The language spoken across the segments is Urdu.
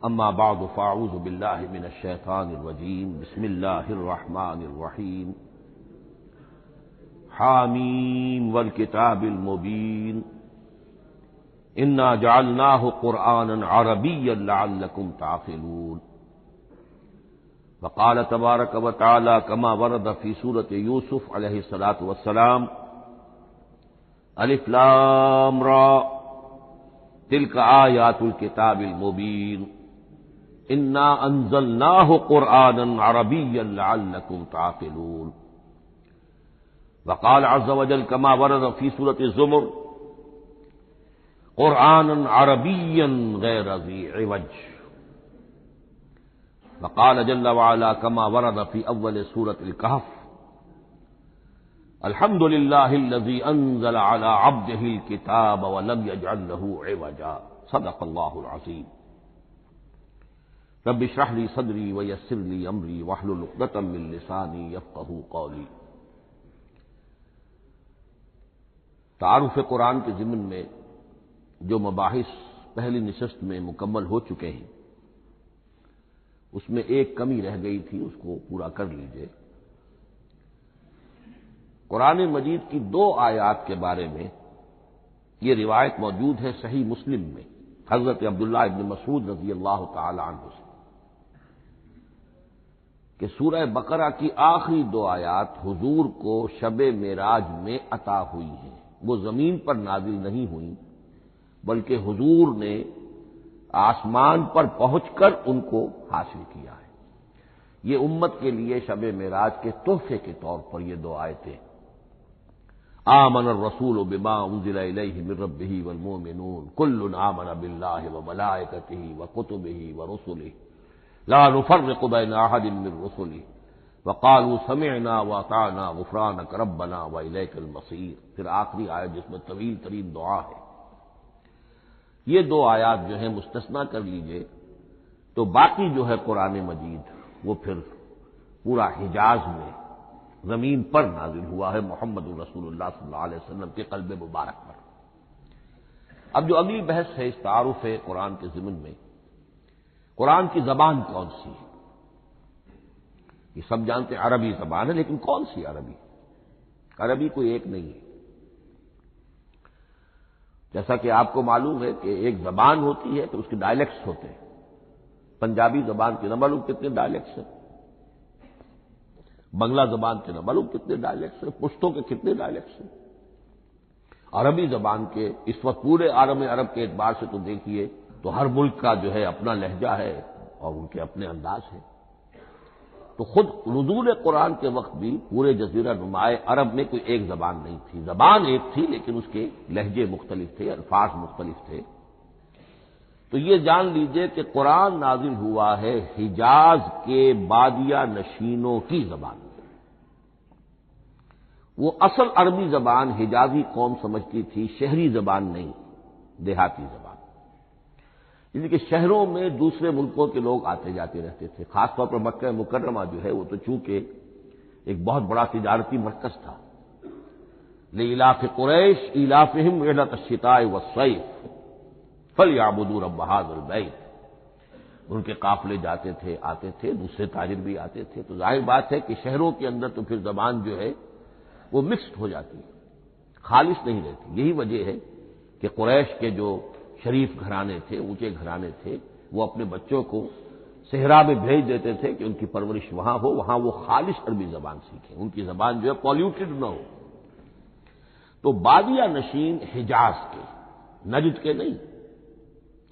اما بعد فاعوذ باللہ من الشیطان الرجیم بسم اللہ الرحمن الرحیم حامیم والکتاب المبین انا جعلناہ قرآنا عربیا لعلکم تعقلون وقال تبارک وتعالی کما ورد فی سورۃ یوسف علیہ الصلاۃ والسلام الف لام را تلک آیات الکتاب المبین انا انزلناہ قرآنا عربیا لعلکم تعقلون وقال عز وجل كما ورد في سورة الزمر قرآنا عربيا غير ذي عوج وقال جل وعلا كما ورد في أول سورة الكهف الحمد لله الذي أنزل على عبده الكتاب ولم يجعل له عوجا صدق الله العظيم رب اشرح لي صدري ويسر لي أمري واحلل عقدة من لساني يفقهوا قولي۔ تعارف قرآن کے ضمن میں جو مباحث پہلی نشست میں مکمل ہو چکے ہیں اس میں ایک کمی رہ گئی تھی، اس کو پورا کر لیجئے۔ قرآن مجید کی 2 آیات کے بارے میں یہ روایت موجود ہے صحیح مسلم میں حضرت عبداللہ ابن مسعود رضی اللہ تعالی عنہ سے کہ سورہ بقرہ کی آخری 2 آیات حضور کو شب معراج میں عطا ہوئی ہیں، وہ زمین پر نازل نہیں ہوئیں بلکہ حضور نے آسمان پر پہنچ کر ان کو حاصل کیا ہے۔ یہ امت کے لیے شب معراج کے تحفے کے طور پر یہ 2 آیتیں آمن الرسول بما انزل الیہ من ربہ والمؤمنون کل آمن باللہ وملائکتہ وکتبہ ورسلہ لا نفرق بین احد من رسلہ وقالوا سمعنا واطعنا غفرانک ربنا والیک المصیر۔ پھر آخری آیت جس میں طویل ترین دعا ہے۔ یہ 2 آیات جو ہیں مستثنا کر لیجئے تو باقی جو ہے قرآن مجید وہ پھر پورا حجاز میں زمین پر نازل ہوا ہے محمد رسول اللہ صلی اللہ علیہ وسلم کے قلب مبارک پر۔ اب جو اگلی بحث ہے اس تعارف قرآن کے ضمن میں، قرآن کی زبان کون سی ہے؟ یہ سب جانتے عربی زبان ہے، لیکن کون سی عربی؟ عربی کوئی ایک نہیں ہے۔ جیسا کہ آپ کو معلوم ہے کہ ایک زبان ہوتی ہے تو اس کے ڈائلیکٹس ہوتے ہیں۔ پنجابی زبان کے نہ معلوم کتنے ڈائلیکٹس ہیں، بنگلہ زبان کے نہ معلوم کتنے ڈائلیکٹس ہیں، پشتوں کے کتنے ڈائلیکٹس ہیں۔ عربی زبان کے اس وقت پورے عالم عرب کے اعتبار سے تو دیکھیے تو ہر ملک کا جو ہے اپنا لہجہ ہے اور ان کے اپنے انداز ہیں۔ تو خود نزول قرآن کے وقت بھی پورے جزیرہ نمائے عرب میں کوئی ایک زبان نہیں تھی، زبان ایک تھی لیکن اس کے لہجے مختلف تھے، الفاظ مختلف تھے۔ تو یہ جان لیجئے کہ قرآن نازل ہوا ہے حجاز کے بادیہ نشینوں کی زبان میں۔ وہ اصل عربی زبان حجازی قوم سمجھتی تھی، شہری زبان نہیں، دیہاتی زبان۔ یعنی کہ شہروں میں دوسرے ملکوں کے لوگ آتے جاتے رہتے تھے، خاص طور پر مکہ مکرمہ جو ہے وہ تو چونکہ ایک بہت بڑا تجارتی مرکز تھا۔ لإلاف قریش إلافهم رحلة الشتاء والصيف فليعبدوا رب هذا البيت۔ ان کے قافلے جاتے تھے، آتے تھے، دوسرے تاجر بھی آتے تھے، تو ظاہر بات ہے کہ شہروں کے اندر تو پھر زبان جو ہے وہ مکسڈ ہو جاتی ہے، خالص نہیں رہتی۔ یہی وجہ ہے کہ قریش کے جو شریف گھرانے تھے، اونچے گھرانے تھے، وہ اپنے بچوں کو صحرا میں بھیج دیتے تھے کہ ان کی پرورش وہاں ہو، وہاں وہ خالص عربی زبان سیکھیں، ان کی زبان جو ہے پالیوٹڈ نہ ہو۔ تو بادیہ نشین حجاز کے، نجد کے نہیں،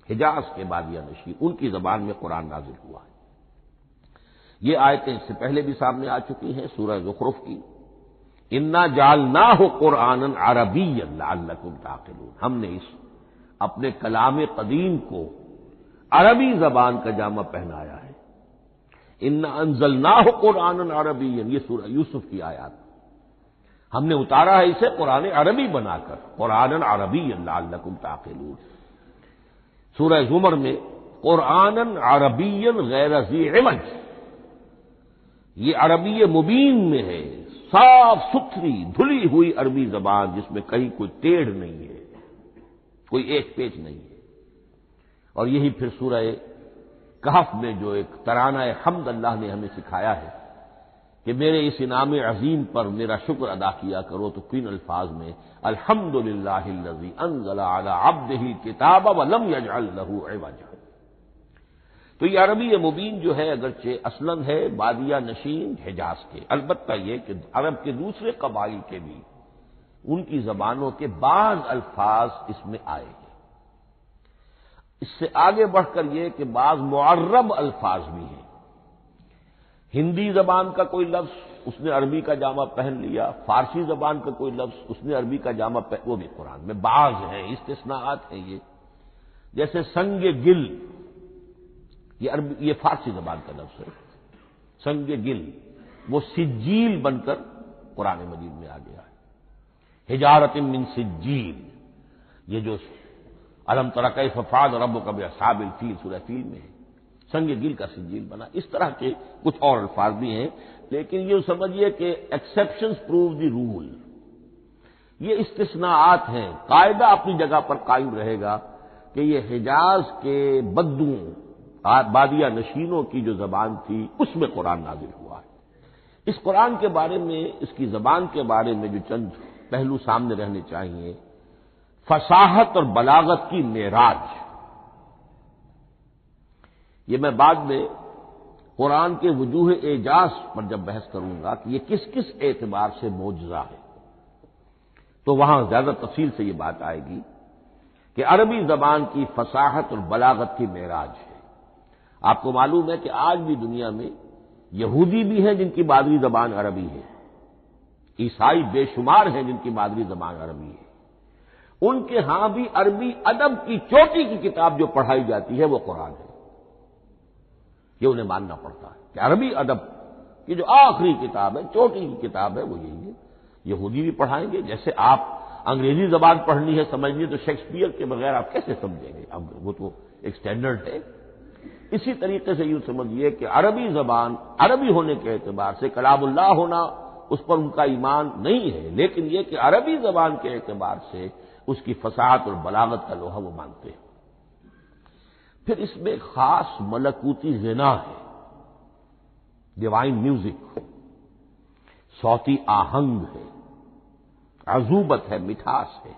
حجاز کے بادیہ نشین، ان کی زبان میں قرآن نازل ہوا ہے۔ یہ آیتیں اس سے پہلے بھی سامنے آ چکی ہیں سورہ زخرف کی، انا جعلناہ قرآنا عربیا لعلکم تعقلون۔ ہم نے اس اپنے کلام قدیم کو عربی زبان کا جامہ پہنایا ہے۔ انا انزلناہ قرآنا عربیا، یہ سورہ یوسف کی آیات، ہم نے اتارا ہے اسے قرآن عربی بنا کر، قرآنا عربیا لعلکم تعقلون۔ سورہ زمر میں قرآنا عربیا غیر ذی عوج، یہ عربی مبین میں ہے، صاف ستھری دھلی ہوئی عربی زبان جس میں کہیں کوئی ٹیڑھ نہیں ہے، کوئی ایک پیچ نہیں ہے۔ اور یہی پھر سورہ کہف میں جو ایک ترانہ حمد اللہ نے ہمیں سکھایا ہے کہ میرے اس انعام عظیم پر میرا شکر ادا کیا کرو، تو کن الفاظ میں الحمدللہ الذی انزل علی عبدہ الکتاب ولم یجعل لہ عوجا۔ تو یہ عربی مبین جو ہے اگرچہ اصلاً ہے بادیہ نشین حجاز کے، البتہ یہ کہ عرب کے دوسرے قبائل کے بھی ان کی زبانوں کے بعض الفاظ اس میں آئے ہیں۔ اس سے آگے بڑھ کر یہ کہ بعض معرب الفاظ بھی ہیں۔ ہندی زبان کا کوئی لفظ اس نے عربی کا جامہ پہن لیا، فارسی زبان کا کوئی لفظ اس نے عربی کا جامہ پہن، وہ بھی قرآن میں بعض ہیں، استثناءات ہیں یہ۔ جیسے سنگ گل، یہ فارسی زبان کا لفظ ہے، سنگ گل، وہ سجیل بن کر قرآن مجید میں آ گیا ہے، حجارۃ من سجیل، یہ جو الم تر کیف فعل ربک باصحاب الفیل سورہ فیل میں ہے، سنگ گل کا سجیل بنا۔ اس طرح کے کچھ اور الفاظ بھی ہیں، لیکن یہ سمجھیے کہ ایکسیپشنز پروو دی رول، یہ استثناءات ہیں، قاعدہ اپنی جگہ پر قائم رہے گا کہ یہ حجاز کے بدوؤں بادیہ نشینوں کی جو زبان تھی اس میں قرآن نازل ہوا ہے۔ اس قرآن کے بارے میں، اس کی زبان کے بارے میں جو چند پہلو سامنے رہنے چاہیے، فصاحت اور بلاغت کی معراج، یہ میں بعد میں قرآن کے وجوہ اعجاز پر جب بحث کروں گا کہ یہ کس کس اعتبار سے معجزہ ہے، تو وہاں زیادہ تفصیل سے یہ بات آئے گی کہ عربی زبان کی فصاحت اور بلاغت کی معراج ہے۔ آپ کو معلوم ہے کہ آج بھی دنیا میں یہودی بھی ہیں جن کی مادری زبان عربی ہے، عیسائی بے شمار ہیں جن کی مادری زبان عربی ہے، ان کے ہاں بھی عربی ادب کی چوٹی کی کتاب جو پڑھائی جاتی ہے وہ قرآن ہے۔ یہ انہیں ماننا پڑتا ہے کہ عربی ادب کی جو آخری کتاب ہے، چوٹی کی کتاب ہے، وہ یہی ہے۔ یہودی بھی پڑھائیں گے، جیسے آپ انگریزی زبان پڑھنی ہے سمجھنی تو شیکسپیئر کے بغیر آپ کیسے سمجھیں گے؟ اب وہ تو ایک سٹینڈرڈ ہے۔ اسی طریقے سے یوں سمجھیے کہ عربی زبان عربی ہونے کے اعتبار سے کلام اللہ ہونا اس پر ان کا ایمان نہیں ہے، لیکن یہ کہ عربی زبان کے اعتبار سے اس کی فصاحت اور بلاغت کا لوہا وہ مانتے ہیں۔ پھر اس میں خاص ملکوتی غنا ہے، ڈیوائن میوزک، صوتی آہنگ ہے، عذوبت ہے، مٹھاس ہے۔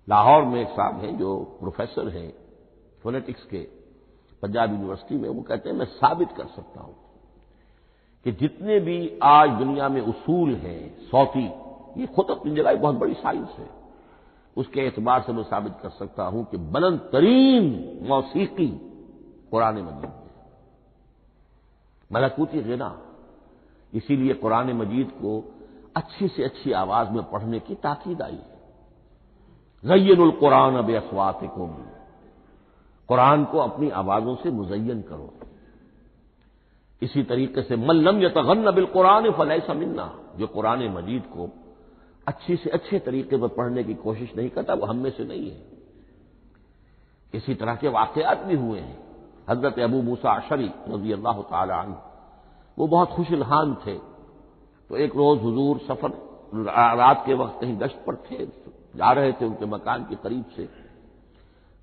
لاہور میں ایک صاحب ہیں جو پروفیسر ہیں فونیٹکس کے پنجاب یونیورسٹی میں، وہ کہتے ہیں میں ثابت کر سکتا ہوں کہ جتنے بھی آج دنیا میں اصول ہیں صوتی، یہ خود اپنی جگہ ایک بہت بڑی سائنس ہے، اس کے اعتبار سے میں ثابت کر سکتا ہوں کہ بلند ترین موسیقی قرآن مجید میں، ملکوتی غنا۔ اسی لیے قرآن مجید کو اچھی سے اچھی آواز میں پڑھنے کی تاکید آئی ہے۔ زینوا القرآن باصواتکم، قرآن کو اپنی آوازوں سے مزین کرو۔ اسی طریقے سے من لم یتغن بالقرآن فلیس منا، جو قرآن مجید کو اچھی سے اچھے طریقے پر پڑھنے کی کوشش نہیں کرتا وہ ہم میں سے نہیں ہے۔ اسی طرح کے واقعات بھی ہوئے ہیں۔ حضرت ابو موسیٰ اشعری رضی اللہ تعالی عنہ، وہ بہت خوش الحان تھے، تو ایک روز حضور سفر رات کے وقت کہیں گشت پر تھے، جا رہے تھے ان کے مکان کے قریب سے،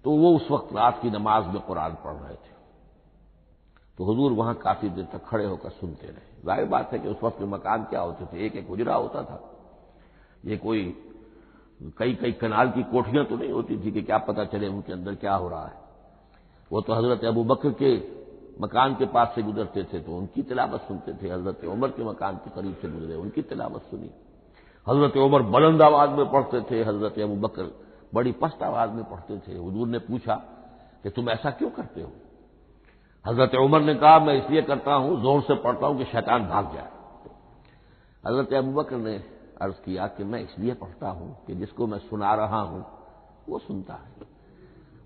تو وہ اس وقت رات کی نماز میں قرآن پڑھ رہے تھے، تو حضور وہاں کافی دیر تک کھڑے ہو کر سنتے رہے۔ ظاہر بات ہے کہ اس وقت کے مکان کیا ہوتے تھے، ایک ایک حجرہ ہوتا تھا، یہ کوئی کئی کنال کی کوٹھیاں تو نہیں ہوتی تھی کہ کیا پتہ چلے ان کے اندر کیا ہو رہا ہے۔ وہ تو حضرت ابو بکر کے مکان کے پاس سے گزرتے تھے تو ان کی تلاوت سنتے تھے، حضرت عمر کے مکان کے قریب سے گزرے ان کی تلاوت سنی، حضرت عمر بلند آواز میں پڑھتے تھے، حضرت ابو بکر بڑی پست آواز میں پڑھتے تھے۔ حضور نے پوچھا کہ تم ایسا کیوں کرتے ہو؟ حضرت عمر نے کہا میں اس لیے کرتا ہوں، زور سے پڑھتا ہوں کہ شیطان بھاگ جائے۔ حضرت ابو بکر نے عرض کیا کہ میں اس لیے پڑھتا ہوں کہ جس کو میں سنا رہا ہوں وہ سنتا ہے،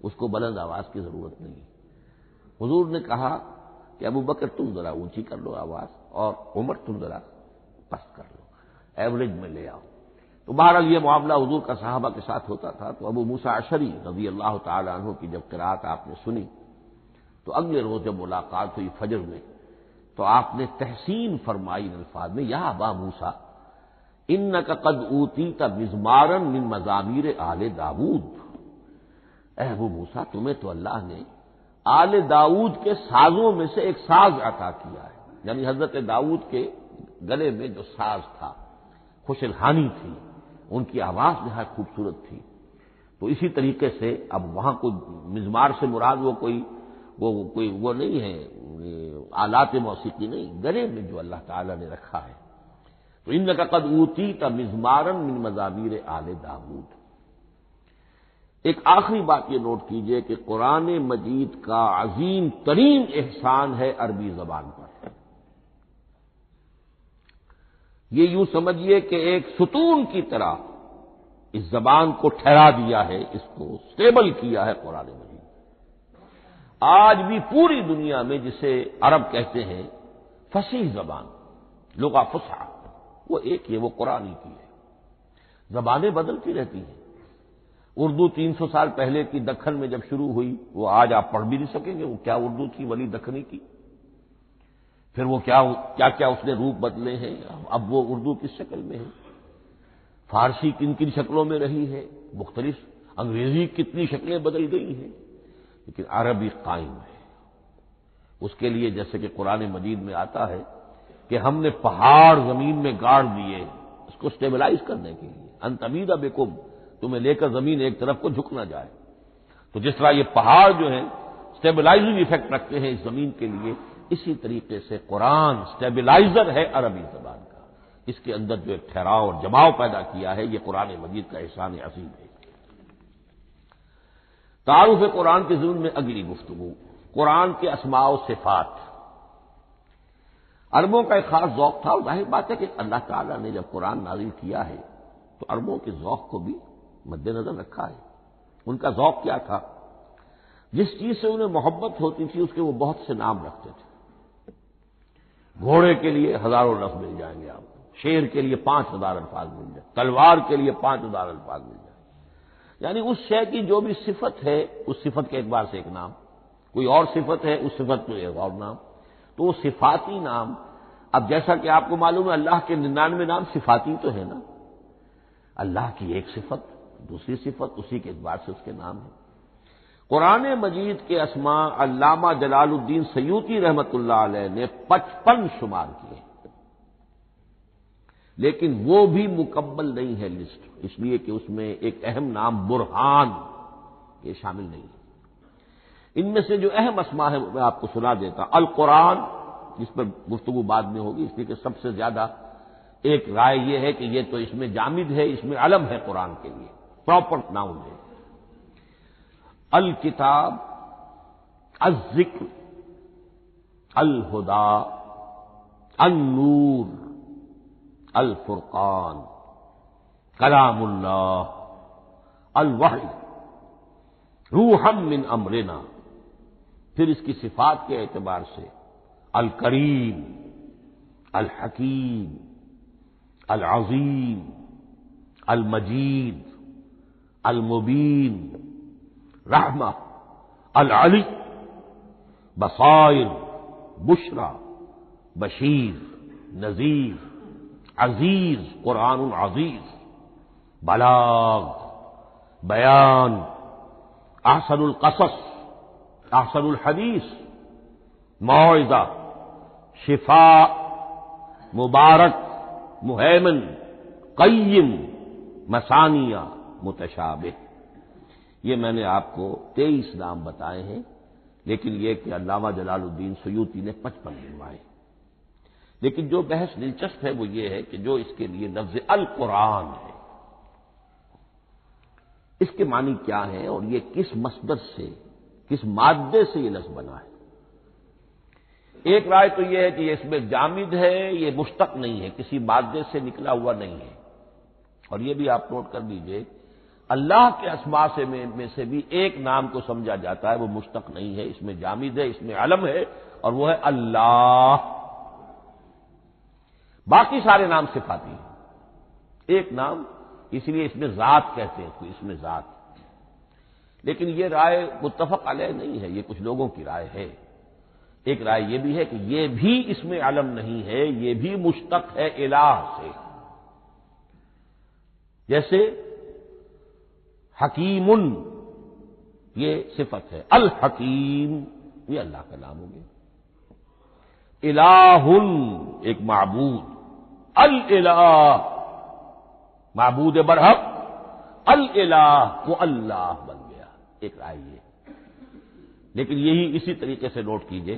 اس کو بلند آواز کی ضرورت نہیں۔ حضور نے کہا کہ ابو بکر تم ذرا اونچی کر لو آواز، اور عمر تم ذرا پست کر لو، ایوریج میں لے آؤ۔ تو بہرحال یہ معاملہ حضور کا صحابہ کے ساتھ ہوتا تھا۔ تو ابو موسیٰ اشعری رضی اللہ تعالی عنہ کی جب قرات آپ نے سنی تو اگلے روز جب ملاقات ہوئی فجر میں، تو آپ نے تحسین فرمائی الفاظ میں، یا ابا موسیٰ انک قد اوتیت مزمارا من مزامیر آل داود، اے ابو موسیٰ تمہیں تو اللہ نے آل داؤد کے سازوں میں سے ایک ساز عطا کیا ہے، یعنی حضرت داؤد کے گلے میں جو ساز تھا، خوش الحانی تھی، ان کی آواز نہایت خوبصورت تھی۔ تو اسی طریقے سے اب وہاں کوئی مزمار سے مراد وہ نہیں ہے، آلات موسیقی نہیں، گلے میں جو اللہ تعالیٰ نے رکھا ہے۔ تو انک قد اوتیت مزمارا من مزامیر آل داؤد۔ ایک آخری بات یہ نوٹ کیجئے کہ قرآن مجید کا عظیم ترین احسان ہے عربی زبان پر۔ یہ یوں سمجھیے کہ ایک ستون کی طرح اس زبان کو ٹھہرا دیا ہے، اس کو سٹیبل کیا ہے قرآن مجید۔ آج بھی پوری دنیا میں جسے عرب کہتے ہیں فصیح زبان، لغہ فصحی، وہ ایک ہے، وہ قرآن کی ہے۔ زبانیں بدلتی رہتی ہیں۔ اردو 300 سال پہلے کی دکن میں جب شروع ہوئی، وہ آج آپ پڑھ بھی نہیں سکیں گے وہ کیا اردو تھی ولی دکنی کی۔ پھر وہ کیا اس نے روپ بدلے ہیں، اب وہ اردو کس شکل میں ہے، فارسی کن کن شکلوں میں رہی ہے، مختلف، انگریزی کتنی شکلیں بدل گئی ہیں، لیکن عربی قائم ہے۔ اس کے لیے جیسے کہ قرآن مجید میں آتا ہے کہ ہم نے پہاڑ زمین میں گاڑ دیے اس کو سٹیبلائز کرنے کے لیے، ان تمید بکم، تمہیں لے کر زمین ایک طرف کو جھک نہ جائے۔ تو جس طرح یہ پہاڑ جو ہیں سٹیبلائزنگ ایفیکٹ رکھتے ہیں اس زمین کے لیے، اسی طریقے سے قرآن سٹیبلائزر ہے عربی زبان کا۔ اس کے اندر جو ایک ٹھہراؤ اور جماؤ پیدا کیا ہے، یہ قرآن مجید کا احسان عظیم ہے۔ تعارف قرآن کے ضمن میں اگلی گفتگو، قرآن کے اسماء و صفات۔ عربوں کا ایک خاص ذوق تھا، اور ظاہر بات ہے کہ اللہ تعالیٰ نے جب قرآن نازل کیا ہے تو عربوں کے ذوق کو بھی مد نظر رکھا ہے۔ ان کا ذوق کیا تھا؟ جس چیز سے انہیں محبت ہوتی تھی اس کے وہ بہت سے نام رکھتے تھے۔ گھوڑے کے لیے ہزاروں لفظ مل جائیں گے آپ کو، شیر کے لیے 5000 الفاظ مل جائیں، تلوار کے لیے 5000 الفاظ مل جائیں، یعنی اس شے کی جو بھی صفت ہے اس صفت کے اعتبار سے ایک نام، کوئی اور صفت ہے اس صفت میں ایک اور نام، تو وہ صفاتی نام۔ اب جیسا کہ آپ کو معلوم ہے اللہ کے 99 نام صفاتی تو ہے نا، اللہ کی ایک صفت دوسری صفت، اسی کے اعتبار سے اس کے نام ہیں۔ قرآن مجید کے اسماء علامہ جلال الدین سیوطی رحمۃ اللہ علیہ نے 55 شمار کیے، لیکن وہ بھی مکمل نہیں ہے لسٹ، اس لیے کہ اس میں ایک اہم نام برہان یہ شامل نہیں ہے۔ ان میں سے جو اہم اسماء ہے میں آپ کو سنا دیتا۔ القرآن، جس پر گفتگو بعد میں ہوگی، اس لیے کہ سب سے زیادہ ایک رائے یہ ہے کہ یہ تو اس میں جامد ہے، اس میں علم ہے قرآن کے لیے، پراپر ناؤن ہے۔ الکتاب، الذکر، الہدا، النور، الفرقان، کلام اللہ، الوحی، روحا من امرنا۔ پھر اس کی صفات کے اعتبار سے الکریم، الحکیم، العظیم، المجید، المبین، رحمہ، العلی، بصائر، بشرا، بشیر، نذیر، عزیز، قرآن عزیز، بلاغ، بیان، احسن القصص، احسن الحدیث، موعظہ، شفاء، مبارک، مہیمن، قیم، مثانیہ، متشابہ۔ یہ میں نے آپ کو 23 نام بتائے ہیں، لیکن یہ کہ علامہ جلال الدین سیوطی نے 55 گنوائے۔ لیکن جو بحث دلچسپ ہے وہ یہ ہے کہ جو اس کے لیے لفظ القرآن ہے، اس کے معنی کیا ہے اور یہ کس مصدر سے، کس مادے سے یہ لفظ بنا ہے۔ ایک رائے تو یہ ہے کہ یہ اس میں جامد ہے، یہ مشتق نہیں ہے، کسی مادے سے نکلا ہوا نہیں ہے۔ اور یہ بھی آپ نوٹ کر لیجئے، اللہ کے اسماء میں سے بھی ایک نام کو سمجھا جاتا ہے، وہ مشتق نہیں ہے، اس میں جامد ہے، اس میں علم ہے، اور وہ ہے اللہ۔ باقی سارے نام صفاتی ہیں، ایک نام، اس لیے اس میں ذات کہتے ہیں، اس میں ذات۔ لیکن یہ رائے متفق علیہ نہیں ہے، یہ کچھ لوگوں کی رائے ہے۔ ایک رائے یہ بھی ہے کہ یہ بھی اس میں علم نہیں ہے، یہ بھی مشتق ہے الہ سے۔ جیسے حکیم، یہ صفت ہے۔ الحکیم یہ اللہ کا نام ہو گیا۔ الہ ایک معبود، الالہ معبود برحق، الالہ وہ اللہ بن گیا، ایک رائے یہ۔ لیکن یہی اسی طریقے سے نوٹ کیجئے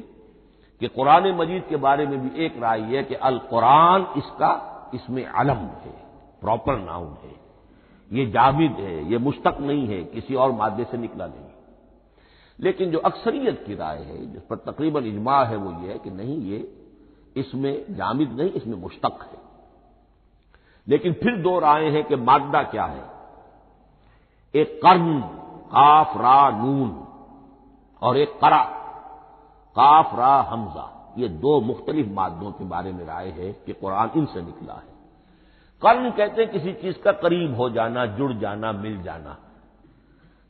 کہ قرآن مجید کے بارے میں بھی ایک رائے ہے کہ القرآن اس کا اسم علم ہے، پراپر ناؤن ہے، یہ جامد ہے، یہ مشتق نہیں ہے، کسی اور مادے سے نکلا نہیں۔ لیکن جو اکثریت کی رائے ہے، جس پر تقریباً اجماع ہے، وہ یہ ہے کہ نہیں، یہ اس میں جامد نہیں، اس میں مشتق ہے۔ لیکن پھر دو رائے ہیں کہ مادہ کیا ہے۔ ایک قرن قاف را نون اور ایک قرا قاف را حمزہ، یہ دو مختلف مادوں کے بارے میں رائے ہے کہ قرآن ان سے نکلا ہے۔ قرن کہتے ہیں کسی چیز کا قریب ہو جانا، جڑ جانا، مل جانا۔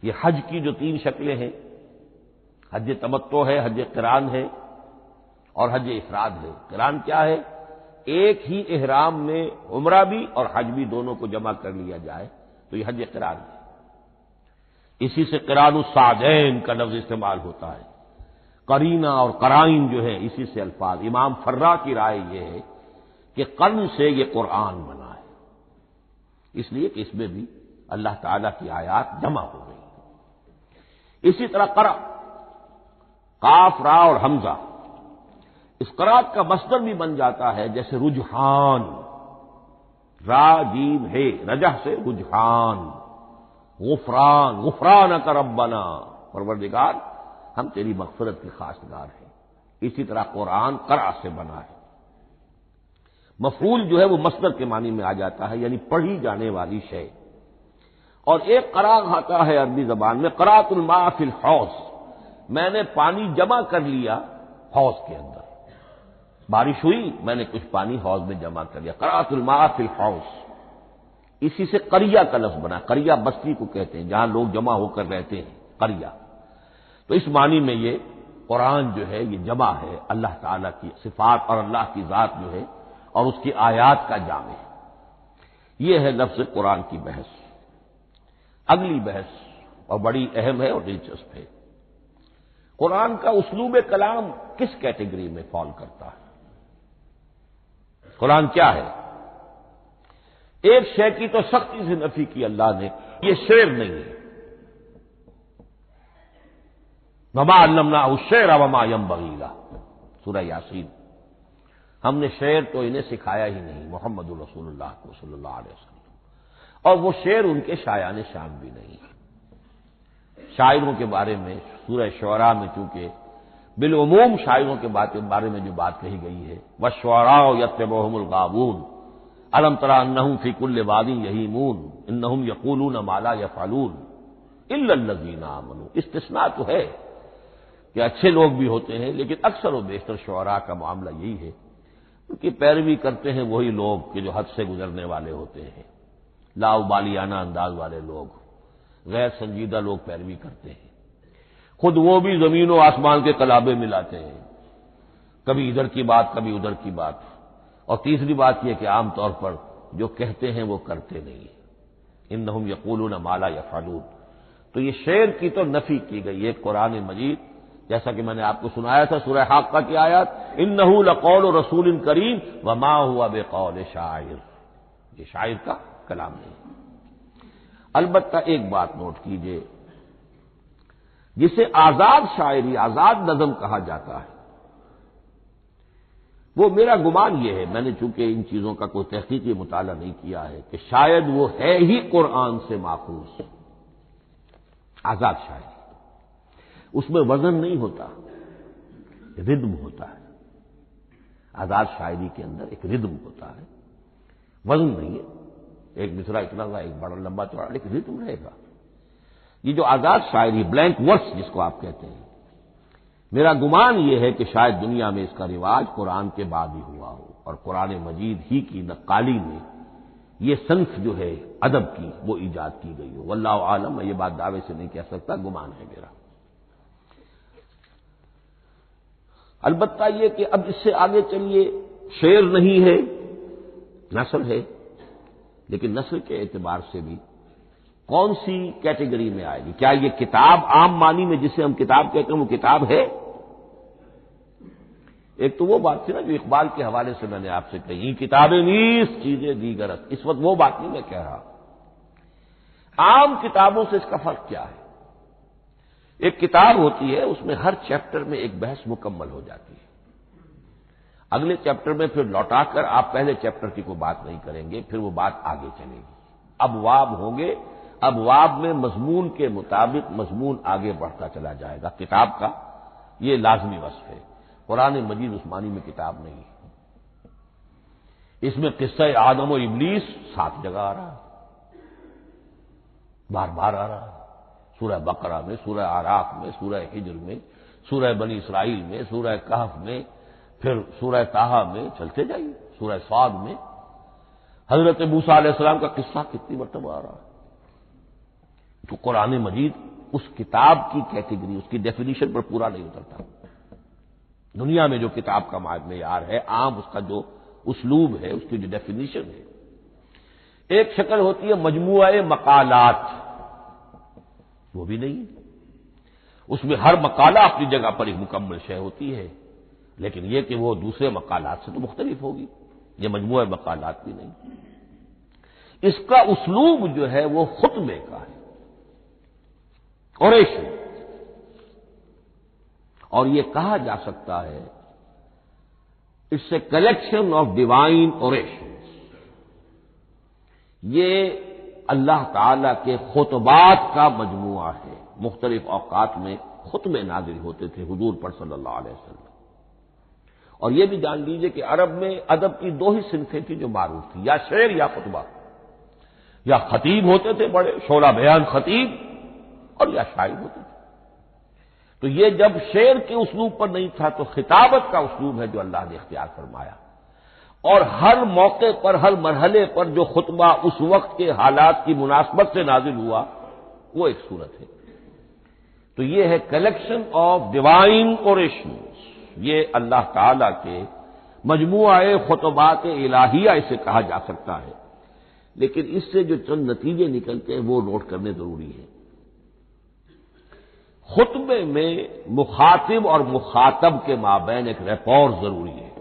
یہ حج کی جو 3 شکلیں ہیں، حج تمتع ہے، حج قران ہے اور حج افراد ہے۔ قران کیا ہے؟ ایک ہی احرام میں عمرہ بھی اور حج بھی دونوں کو جمع کر لیا جائے تو یہ حج قران ہے۔ اسی سے قران الصعدین کا لفظ استعمال ہوتا ہے۔ قرینہ اور قرائن جو ہے اسی سے الفاظ۔ امام فرا کی رائے یہ ہے کہ قرن سے یہ قرآن بنا ہے، اس لیے کہ اس میں بھی اللہ تعالی کی آیات جمع ہو گئی۔ اسی طرح قرأ قاف را اور حمزہ، اس قرات کا مصدر بھی بن جاتا ہے، جیسے رجحان، را جیم ہے، رجح سے رجحان، غفران، غفرانک ربنا، پروردگار ہم تیری مغفرت کے خواستگار ہیں۔ اسی طرح قرآن قرأ سے بنا ہے۔ مفعول جو ہے وہ مصدر کے معنی میں آ جاتا ہے، یعنی پڑھی جانے والی شے۔ اور ایک قرأ آتا ہے عربی زبان میں، قرأت الماء فی الحوض، میں نے پانی جمع کر لیا حوض کے اندر، بارش ہوئی، میں نے کچھ پانی حوض میں جمع کر لیا، قرأت الماء فی الحوض۔ اسی سے قریہ کا لفظ بنا، قریہ بستی کو کہتے ہیں جہاں لوگ جمع ہو کر رہتے ہیں، قریہ۔ تو اس معنی میں یہ قرآن جو ہے یہ جمع ہے، اللہ تعالیٰ کی صفات اور اللہ کی ذات جو ہے اور اس کی آیات کا جامع ہے۔ یہ ہے لفظ قرآن کی بحث۔ اگلی بحث اور بڑی اہم ہے اور دلچسپ ہے، قرآن کا اسلوب کلام کس کیٹیگری میں فال کرتا ہے؟ قرآن کیا ہے؟ ایک شے کی تو سختی سے نفی کی اللہ نے، یہ شعر نہیں ہے۔ وما علمناہ الشعر وما ينبغي له، سورہ یاسین۔ ہم نے شعر تو انہیں سکھایا ہی نہیں، محمد رسول اللہ کو صلی اللہ علیہ وسلم، اور وہ شعر ان کے شایان شان بھی نہیں ہے۔ شاعروں کے بارے میں سورہ شعراء میں چونکہ بالعموم شاعروں کے بارے میں جو بات کہی گئی ہے، والشعراء یتبعهم الغاوون الم تر انہم فی کل واد یہیمون انہم یقولون ما لا یفعلون الا الذین آمنوا۔ استثناء تو ہے کہ اچھے لوگ بھی ہوتے ہیں، لیکن اکثر و بیشتر شعراء کا معاملہ یہی ہے، ان کی پیروی کرتے ہیں وہی لوگ کہ جو حد سے گزرنے والے ہوتے ہیں، لاؤبالیانہ انداز والے لوگ، غیر سنجیدہ لوگ پیروی کرتے ہیں۔ خود وہ بھی زمین و آسمان کے قلابے ملاتے ہیں، کبھی ادھر کی بات کبھی ادھر کی بات۔ اور تیسری بات یہ کہ عام طور پر جو کہتے ہیں وہ کرتے نہیں ہیں، انہم یقولون ما لا یفعلون۔ تو یہ شعر کی تو نفی کی گئی ہے قرآن مجید، جیسا کہ میں نے آپ کو سنایا تھا سورہ حاقہ کی آیات، انہ لقول رسول کریم وما هو بقول شاعر، یہ شاعر کا کلام نہیں۔ البتہ ایک بات نوٹ کیجئے، جسے آزاد شاعری، آزاد نظم کہا جاتا ہے، وہ میرا گمان یہ ہے، میں نے چونکہ ان چیزوں کا کوئی تحقیقی مطالعہ نہیں کیا ہے، کہ شاید وہ ہے ہی قرآن سے ماخوذ آزاد شاعری۔ اس میں وزن نہیں ہوتا، ردم ہوتا ہے۔ آزاد شاعری کے اندر ایک ردم ہوتا ہے، وزن نہیں ہے، ایک مصرع اتنا سا، ایک بڑا لمبا چوڑا، لیکن ردم رہے گا۔ یہ جو آزاد شاعری، بلینک ورس جس کو آپ کہتے ہیں، میرا گمان یہ ہے کہ شاید دنیا میں اس کا رواج قرآن کے بعد ہی ہوا ہو، اور قرآن مجید ہی کی نقالی میں یہ صنف جو ہے ادب کی وہ ایجاد کی گئی ہو۔ واللہ عالم، میں یہ بات دعوے سے نہیں کہہ سکتا، گمان ہے میرا۔ البتہ یہ کہ اب اس سے آگے چلیے، شعر نہیں ہے، نثر ہے، لیکن نثر کے اعتبار سے بھی کون سی کیٹیگری میں آئے گی؟ کیا یہ کتاب عام معنی میں جسے ہم کتاب کہتے ہیں وہ کتاب ہے؟ ایک تو وہ بات تھی نا جو اقبال کے حوالے سے میں نے آپ سے کہی، کتابیں نیز چیزیں دیگرت، اس وقت وہ بات نہیں میں کہہ رہا۔ عام کتابوں سے اس کا فرق کیا ہے؟ ایک کتاب ہوتی ہے، اس میں ہر چیپٹر میں ایک بحث مکمل ہو جاتی ہے، اگلے چیپٹر میں پھر لوٹا کر آپ پہلے چیپٹر کی کوئی بات نہیں کریں گے، پھر وہ بات آگے چلے گی، ابواب ہوں گے، ابواب میں مضمون کے مطابق مضمون آگے بڑھتا چلا جائے گا۔ کتاب کا یہ لازمی وصف ہے۔ قرآن مجید عثمانی میں کتاب نہیں ہے، اس میں قصہ آدم و ابلیس 7 جگہ آ رہا ہے، بار بار آ رہا ہے، سورہ بقرہ میں، سورہ آراف میں، سورہ ہجر میں، سورہ بنی اسرائیل میں، سورہ کہف میں، پھر سورہ طٰہٰ میں، چلتے جائیے، سورہ صاد میں حضرت موسیٰ علیہ السلام کا قصہ کتنی مرتبہ آ رہا ہے۔ تو قرآن مجید اس کتاب کی کیٹیگری، اس کی ڈیفینیشن پر پورا نہیں اترتا۔ دنیا میں جو کتاب کا معیار ہے، عام اس کا جو اسلوب ہے، اس کی جو ڈیفینیشن ہے، ایک شکل ہوتی ہے مجموعہ مقالات، وہ بھی نہیں ہے، اس میں ہر مقالہ اپنی جگہ پر ایک مکمل شے ہوتی ہے، لیکن یہ کہ وہ دوسرے مقالات سے تو مختلف ہوگی، یہ مجموعہ مقالات بھی نہیں۔ اس کا اسلوب جو ہے وہ خطبے کا ہے، اوریشن، اور یہ کہا جا سکتا ہے it's a collection of divine orations, یہ اللہ تعالی کے خطبات کا مجموعہ ہے۔ مختلف اوقات میں خطبے نازل ہوتے تھے حضور پر صلی اللہ علیہ وسلم، اور یہ بھی جان لیجئے کہ عرب میں ادب کی 2 ہی صنفیں تھیں جو معروف تھیں، یا شعر یا خطبہ، یا خطیب ہوتے تھے بڑے شعلہ بیان خطیب، اور یا شاعر ہوتے تھے۔ تو یہ جب شعر کے اسلوب پر نہیں تھا تو خطابت کا اسلوب ہے جو اللہ نے اختیار فرمایا، اور ہر موقع پر، ہر مرحلے پر جو خطبہ اس وقت کے حالات کی مناسبت سے نازل ہوا وہ ایک صورت ہے۔ تو یہ ہے کلیکشن آف ڈیوائن اوریشنز، یہ اللہ تعالی کے مجموعہ خطبات الہیہ اسے کہا جا سکتا ہے، لیکن اس سے جو چند نتیجے نکلتے ہیں وہ نوٹ کرنے ضروری ہے۔ خطبے میں مخاطب اور مخاطب کے مابین ایک ریپور ضروری ہے۔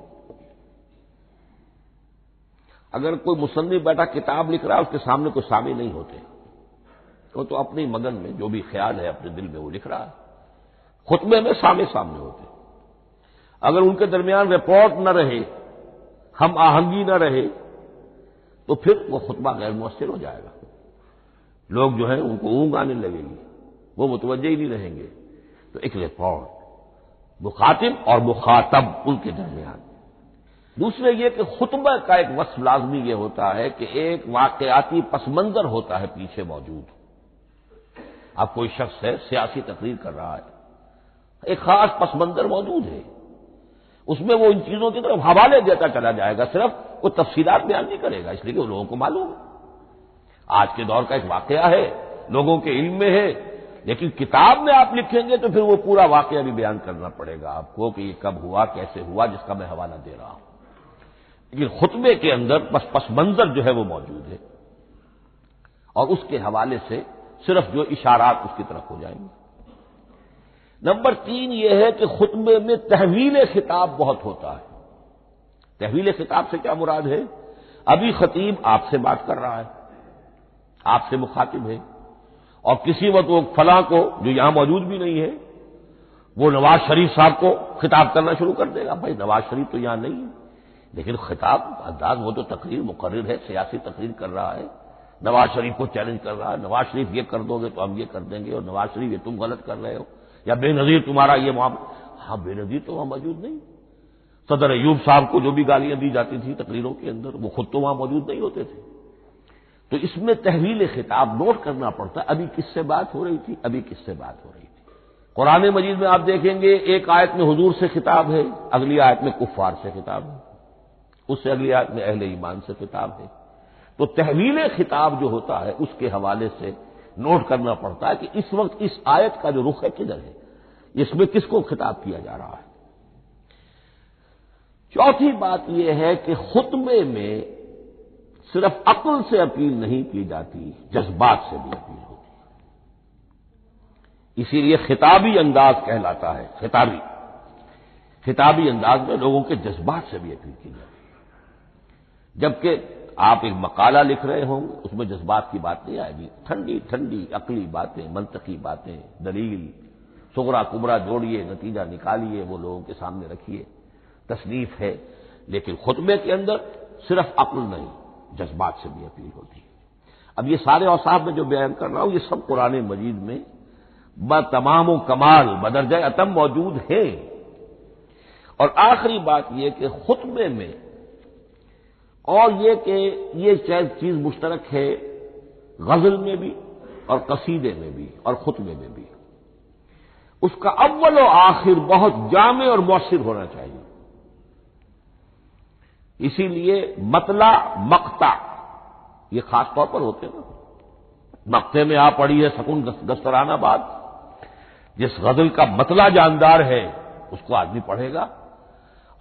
اگر کوئی مصنف بیٹھا کتاب لکھ رہا ہے، اس کے سامنے کوئی سامع نہیں ہوتے، وہ تو اپنی مگن میں جو بھی خیال ہے اپنے دل میں وہ لکھ رہا ہے۔ خطبے میں سامنے ہوتے، اگر ان کے درمیان رپورٹ نہ رہے، ہم آہنگی نہ رہے، تو پھر وہ خطبہ غیر مؤثر ہو جائے گا، لوگ جو ہے ان کو اونگ آنے لگے گی، وہ متوجہ ہی نہیں رہیں گے۔ تو ایک رپورٹ مخاطب اور مخاطب ان کے درمیان۔ دوسرے یہ کہ خطبہ کا ایک وصف لازمی یہ ہوتا ہے کہ ایک واقعاتی پس منظر ہوتا ہے پیچھے موجود۔ اب کوئی شخص ہے سیاسی تقریر کر رہا ہے، ایک خاص پس منظر موجود ہے، اس میں وہ ان چیزوں کی طرف حوالے دیتا چلا جائے گا، صرف وہ تفصیلات بیان نہیں کرے گا، اس لیے کہ وہ لوگوں کو معلوم ہے آج کے دور کا ایک واقعہ ہے، لوگوں کے علم میں ہے، لیکن کتاب میں آپ لکھیں گے تو پھر وہ پورا واقعہ بھی بیان کرنا پڑے گا آپ کو کہ یہ کب ہوا، کیسے ہوا، جس کا میں حوالہ دے رہا ہوں۔ لیکن خطبے کے اندر بس پس منظر جو ہے وہ موجود ہے، اور اس کے حوالے سے صرف جو اشارات اس کی طرف ہو جائیں گے۔ نمبر 3 یہ ہے کہ خطبے میں تحویل خطاب بہت ہوتا ہے۔ تحویل خطاب سے کیا مراد ہے؟ ابھی خطیب آپ سے بات کر رہا ہے، آپ سے مخاطب ہے، اور کسی وقت وہ فلاں کو جو یہاں موجود بھی نہیں ہے وہ نواز شریف صاحب کو خطاب کرنا شروع کر دے گا۔ بھائی نواز شریف تو یہاں نہیں ہے، لیکن خطاب انداز وہ تو تقریر مقرر ہے، سیاسی تقریر کر رہا ہے، نواز شریف کو چیلنج کر رہا ہے، نواز شریف یہ کر دو گے تو ہم یہ کر دیں گے، اور نواز شریف یہ تم غلط کر رہے ہو، یا بے نظیر تمہارا یہ معاملہ۔ ہاں بے نظیر تو وہاں موجود نہیں، صدر ایوب صاحب کو جو بھی گالیاں دی جاتی تھی تقریروں کے اندر وہ خود تو وہاں موجود نہیں ہوتے تھے۔ تو اس میں تحویل خطاب نوٹ کرنا پڑتا ہے، ابھی کس سے بات ہو رہی تھی، ابھی کس سے بات ہو رہی تھی۔ قرآن مجید میں آپ دیکھیں گے ایک آیت میں حضور سے خطاب ہے، اگلی آیت میں کفار سے خطاب ہے، اس سے اگلی آیت میں اہل ایمان سے خطاب ہے۔ تو تحویل خطاب جو ہوتا ہے اس کے حوالے سے نوٹ کرنا پڑتا ہے کہ اس وقت اس آیت کا جو رخ ہے کدھر ہے، اس میں کس کو خطاب کیا جا رہا ہے۔ چوتھی بات یہ ہے کہ خطبے میں صرف عقل سے اپیل نہیں کی جاتی، جذبات سے بھی اپیل ہوتی ہے۔ اسی لیے خطابی انداز کہلاتا ہے، خطابی انداز میں لوگوں کے جذبات سے بھی اپیل کی جاتی ہے۔ جبکہ آپ ایک مقالہ لکھ رہے ہوں اس میں جذبات کی بات نہیں آئے گی، ٹھنڈی ٹھنڈی عقلی باتیں، منطقی باتیں، دلیل صغرا کبرا جوڑیے، نتیجہ نکالیے، وہ لوگوں کے سامنے رکھیے، تصنیف ہے۔ لیکن خطبے کے اندر صرف عقل نہیں، جذبات سے بھی اپیل ہوتی ہے۔ اب یہ سارے اوصاف میں جو بیان کر رہا ہوں یہ سب قرآن مجید میں بتمام و کمال بدرجہ اتم موجود ہیں۔ اور آخری بات یہ کہ خطبے میں، اور یہ کہ یہ چیز مشترک ہے غزل میں بھی اور قصیدے میں بھی اور خطبے میں بھی، اس کا اول و آخر بہت جامع اور مؤثر ہونا چاہیے۔ اسی لیے مطلع مقطع یہ خاص طور پر ہوتے ہیں نا، مقطع میں آپ پڑھی ہے سکون دسترانہ باد، جس غزل کا مطلع جاندار ہے اس کو آدمی پڑھے گا،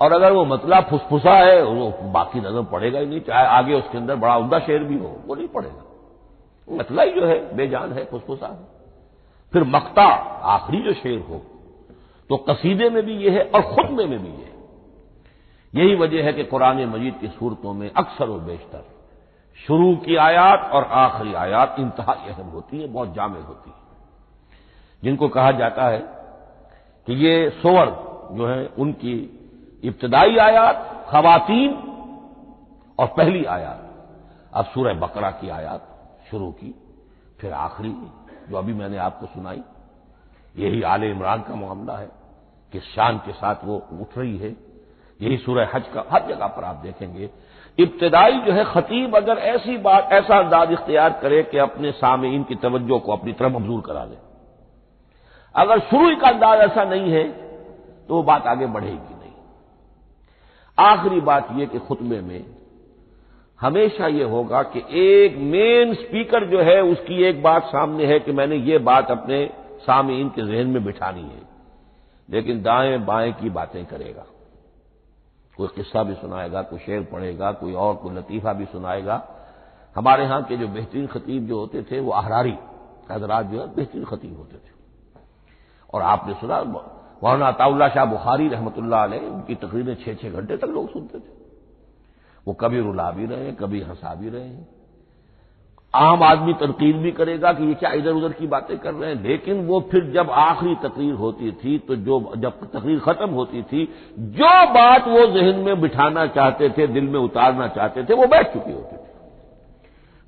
اور اگر وہ مطلع پھسپھسا ہے وہ باقی نظم پڑھے گا ہی نہیں، چاہے آگے اس کے اندر بڑا عمدہ شعر بھی ہو وہ نہیں پڑھے گا، مطلع ہی جو ہے بے جان ہے، پھسپھسا ہے۔ پھر مقطع آخری جو شعر ہو، تو قصیدے میں بھی یہ ہے اور خطبے میں بھی یہ ہے۔ یہی وجہ ہے کہ قرآن مجید کی صورتوں میں اکثر و بیشتر شروع کی آیات اور آخری آیات انتہائی اہم ہوتی ہیں، بہت جامع ہوتی ہیں، جن کو کہا جاتا ہے کہ یہ سور جو ہیں ان کی ابتدائی آیات، خواتین اور پہلی آیات۔ اب سورہ بقرہ کی آیات شروع کی، پھر آخری جو ابھی میں نے آپ کو سنائی، یہی آل عمران کا معاملہ ہے، کس شان کے ساتھ وہ اٹھ رہی ہے۔ یہی سورہ حج کا ہر جگہ پر آپ دیکھیں گے ابتدائی جو ہے خطیب اگر ایسی بات، ایسا انداز اختیار کرے کہ اپنے سامعین کی توجہ کو اپنی طرف مبذول کرا دے، اگر شروع کا انداز ایسا نہیں ہے تو وہ بات آگے بڑھے گی نہیں۔ آخری بات یہ کہ خطبے میں ہمیشہ یہ ہوگا کہ ایک مین سپیکر جو ہے اس کی ایک بات سامنے ہے کہ میں نے یہ بات اپنے سامعین کے ذہن میں بٹھانی ہے، لیکن دائیں بائیں کی باتیں کرے گا، کوئی قصہ بھی سنائے گا، کوئی شعر پڑھے گا، کوئی اور کوئی لطیفہ بھی سنائے گا۔ ہمارے ہاں کے جو بہترین خطیب جو ہوتے تھے وہ احراری حضرات جو ہے بہترین خطیب ہوتے تھے، اور آپ نے سنا مولانا عطا اللہ شاہ بخاری رحمۃ اللہ علیہ ان کی تقریریں 6 گھنٹے تک لوگ سنتے تھے، وہ کبھی رلا بھی رہے ہیں، کبھی ہنسا بھی رہے ہیں۔ عام آدمی تنقید بھی کرے گا کہ یہ کیا ادھر ادھر کی باتیں کر رہے ہیں، لیکن وہ پھر جب آخری تقریر ہوتی تھی تو جب تقریر ختم ہوتی تھی جو بات وہ ذہن میں بٹھانا چاہتے تھے، دل میں اتارنا چاہتے تھے، وہ بیٹھ چکی ہوتی تھی۔